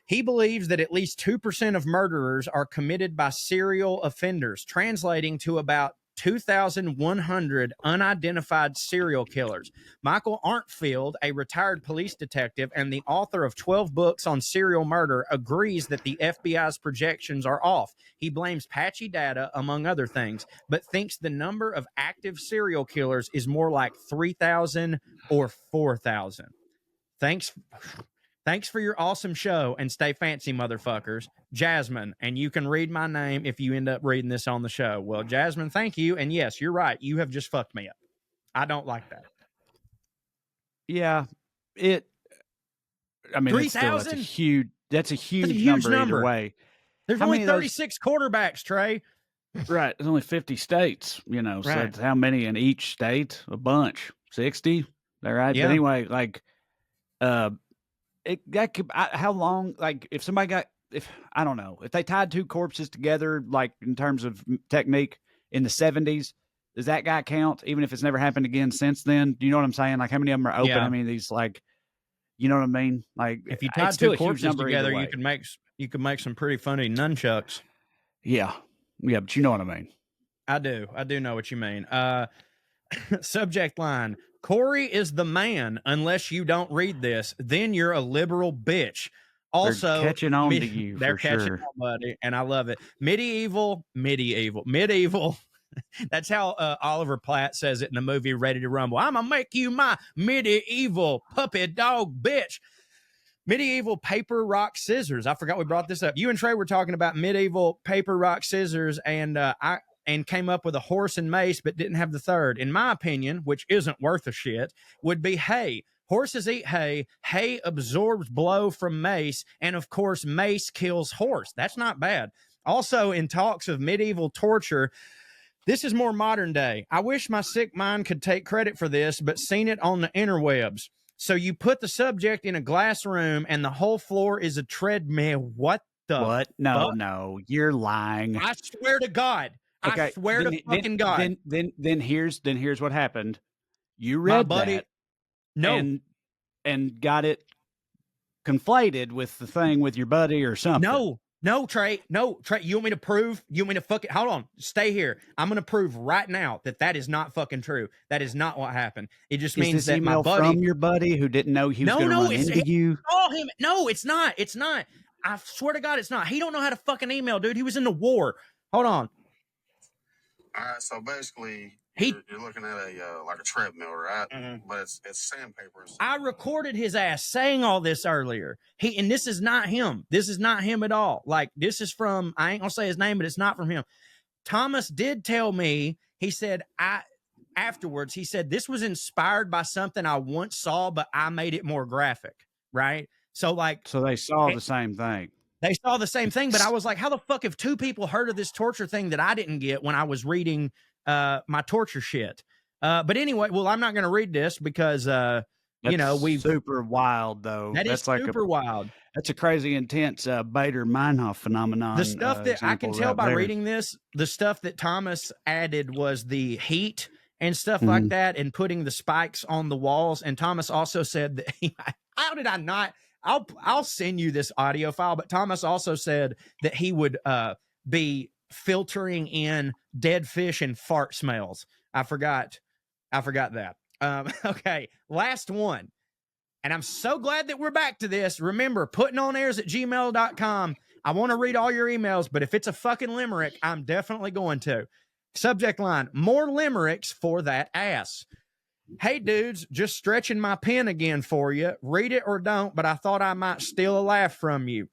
He believes that at least 2% of murderers are committed by serial offenders, translating to about 2,100 unidentified serial killers. Michael Arntfield, a retired police detective and the author of 12 books on serial murder, agrees that the FBI's projections are off. He blames patchy data, among other things, but thinks the number of active serial killers is more like 3,000 or 4,000. Thanks for your awesome show, and stay fancy, motherfuckers. Jasmine, and you can read my name if you end up reading this on the show. Well, Jasmine, thank you. And yes, you're right. You have just fucked me up. I don't like that. Yeah. I mean, 3,000? That's a huge number either way. There's only 36 quarterbacks, Trae. Right. There's only 50 states, so right. How many in each state? A bunch. 60? All right. Yeah. But anyway, like, how long, like, if somebody I don't know, if they tied two corpses together, like in terms of technique in the 70s, does that guy count even if it's never happened again since then? Do you know what I'm saying? Like, how many of them are open? Yeah. I mean, these, like, you know what I mean? Like, if you tied two corpses together, you can make some pretty funny nunchucks. Yeah. Yeah. But you know what I mean? I do know what you mean. Subject line: Corey is the man unless you don't read this. Then you're a liberal bitch. Also, they're catching on to you. They're for catching sure. on, buddy, and I love it. Medieval. That's how Oliver Platt says it in the movie Ready to Rumble. I'm gonna make you my medieval puppy dog bitch. Medieval paper, rock, scissors. I forgot we brought this up. You and Trae were talking about medieval paper, rock, scissors, and and came up with a horse and mace, but didn't have the third. In my opinion, which isn't worth a shit, would be hay. Horses eat hay. Hay absorbs blow from mace. And of course, mace kills horse. That's not bad. Also, in talks of medieval torture, this is more modern day. I wish my sick mind could take credit for this, but seen it on the interwebs. So you put the subject in a glass room and the whole floor is a treadmill. What? No, you're lying. I swear to God. Okay, I swear to fucking God. Then here's what happened. You read that, no, and got it conflated with the thing with your buddy or something. No, Trae. You want me to prove? You want me to fucking hold on? Stay here. I'm going to prove right now that is not fucking true. That is not what happened. It just means this that email my buddy from your buddy who didn't know he was going to run into you. Call him. No, it's not. It's not. I swear to God, it's not. He don't know how to fucking email, dude. He was in the war. Hold on. All right, so basically, you're looking at a like a treadmill, right? Mm-hmm. But it's sandpaper. I recorded his ass saying all this earlier. And this is not him. This is not him at all. Like, this is from, I ain't gonna say his name, but it's not from him. Thomas did tell me, he said, afterwards, he said, this was inspired by something I once saw, but I made it more graphic, right? So they saw the same thing. They saw the same thing, but I was like, how the fuck have two people heard of this torture thing that I didn't get when I was reading my torture shit? But anyway, well, I'm not going to read this because, we super wild though. That's super wild. That's a crazy intense Bader-Meinhof phenomenon. The stuff that I can tell by reading this, the stuff that Thomas added was the heat and stuff like that, and putting the spikes on the walls. And Thomas also said that how did I not? I'll send you this audio file, but Thomas also said that he would be filtering in dead fish and fart smells. I forgot that. Okay, last one. And I'm so glad that we're back to this. Remember, puttingonairs@gmail.com. I want to read all your emails, but if it's a fucking limerick, I'm definitely going to. Subject line, more limericks for that ass. Hey, dudes, just stretching my pen again for you. Read it or don't, but I thought I might steal a laugh from you.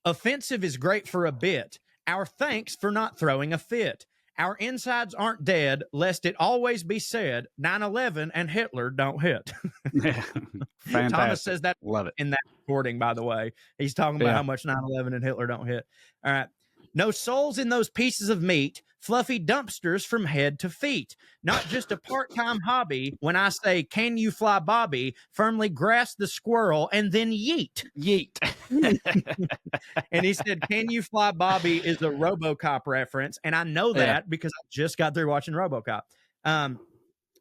Offensive is great for a bit. Our thanks for not throwing a fit. Our insides aren't dead, lest it always be said, 9/11 and Hitler don't hit. Yeah, fantastic. Thomas says that Love it. in that recording, by the way. He's talking about how much 9/11 and Hitler don't hit. All right. No souls in those pieces of meat, fluffy dumpsters from head to feet. Not just a part-time hobby. When I say, can you fly Bobby, firmly grasp the squirrel and then yeet. Yeet. And he said, can you fly Bobby is a RoboCop reference. And I know that because I just got through watching RoboCop.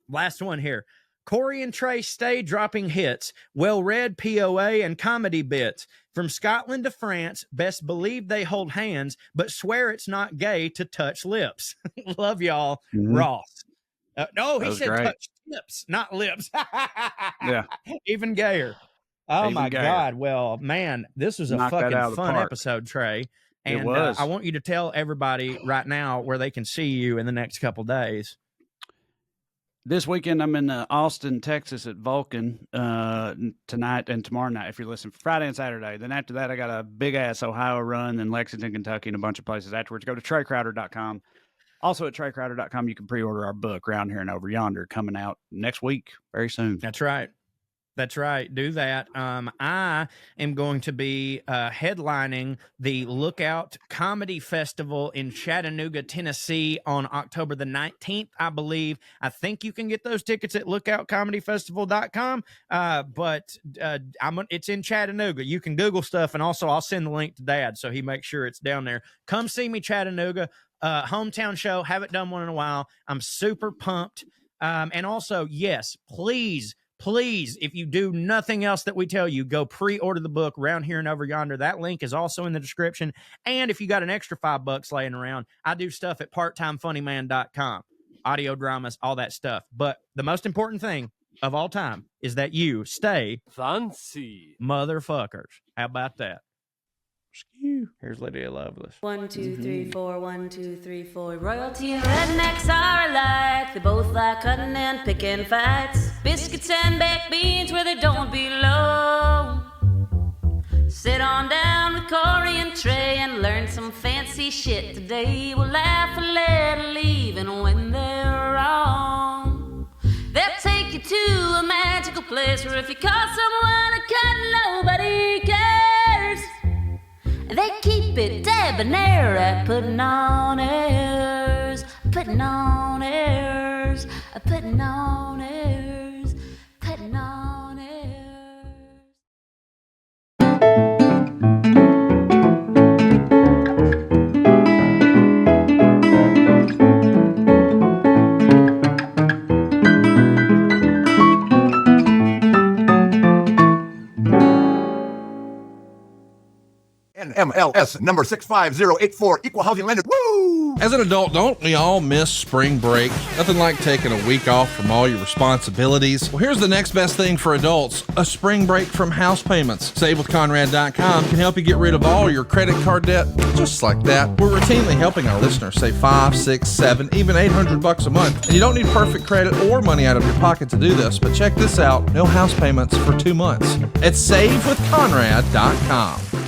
Last one here. Corey and Trae stay dropping hits, well-read POA and comedy bits. From Scotland to France, best believe they hold hands, but swear it's not gay to touch lips. Love y'all, Ross. No, he said great. Touch tips, not lips. Yeah. Even gayer. Oh, even my gayer. God. Well, man, this was a fucking fun episode, Trae. And it was. I want you to tell everybody right now where they can see you in the next couple days. This weekend, I'm in Austin, Texas at Vulcan tonight and tomorrow night, if you're listening, Friday and Saturday. Then after that, I got a big-ass Ohio run in Lexington, Kentucky, and a bunch of places afterwards. Go to TraeCrowder.com. Also at TraeCrowder.com, you can pre-order our book, Round Here and Over Yonder, coming out next week, very soon. That's right. That's right. Do that. I am going to be headlining the Lookout Comedy Festival in Chattanooga, Tennessee on October the 19th, I believe. I think you can get those tickets at lookoutcomedyfestival.com, but it's in Chattanooga. You can Google stuff, and also I'll send the link to Dad so he makes sure it's down there. Come see me, Chattanooga. Hometown show. Haven't done one in a while. I'm super pumped. And also, yes, please, if you do nothing else that we tell you, go pre-order the book, Round Here and Over Yonder. That link is also in the description. And if you got an extra $5 laying around, I do stuff at parttimefunnyman.com. Audio dramas, all that stuff. But the most important thing of all time is that you stay fancy, motherfuckers. How about that? Here's Lydia Lovelace. 1, 2, 3, 4, 1, 2, 3, 4. Royalty and rednecks are alike. They both like cutting and picking fights. Biscuits and baked beans where they don't belong. Sit on down with Corey and Trae and learn some fancy shit today. We'll laugh a little even when they're wrong. They'll take you to a magical place where if you call someone a cunt, nobody cares. They keep it debonair at putting on airs, putting on airs, putting on airs, putting on airs. NMLS number 65084, equal housing lender. Woo! As an adult, don't we all miss spring break? Nothing like taking a week off from all your responsibilities. Well, here's the next best thing for adults, a spring break from house payments. SaveWithConrad.com can help you get rid of all your credit card debt just like that. We're routinely helping our listeners save $5, $6, $7, even $800 a month. And you don't need perfect credit or money out of your pocket to do this, but check this out, no house payments for 2 months at SaveWithConrad.com.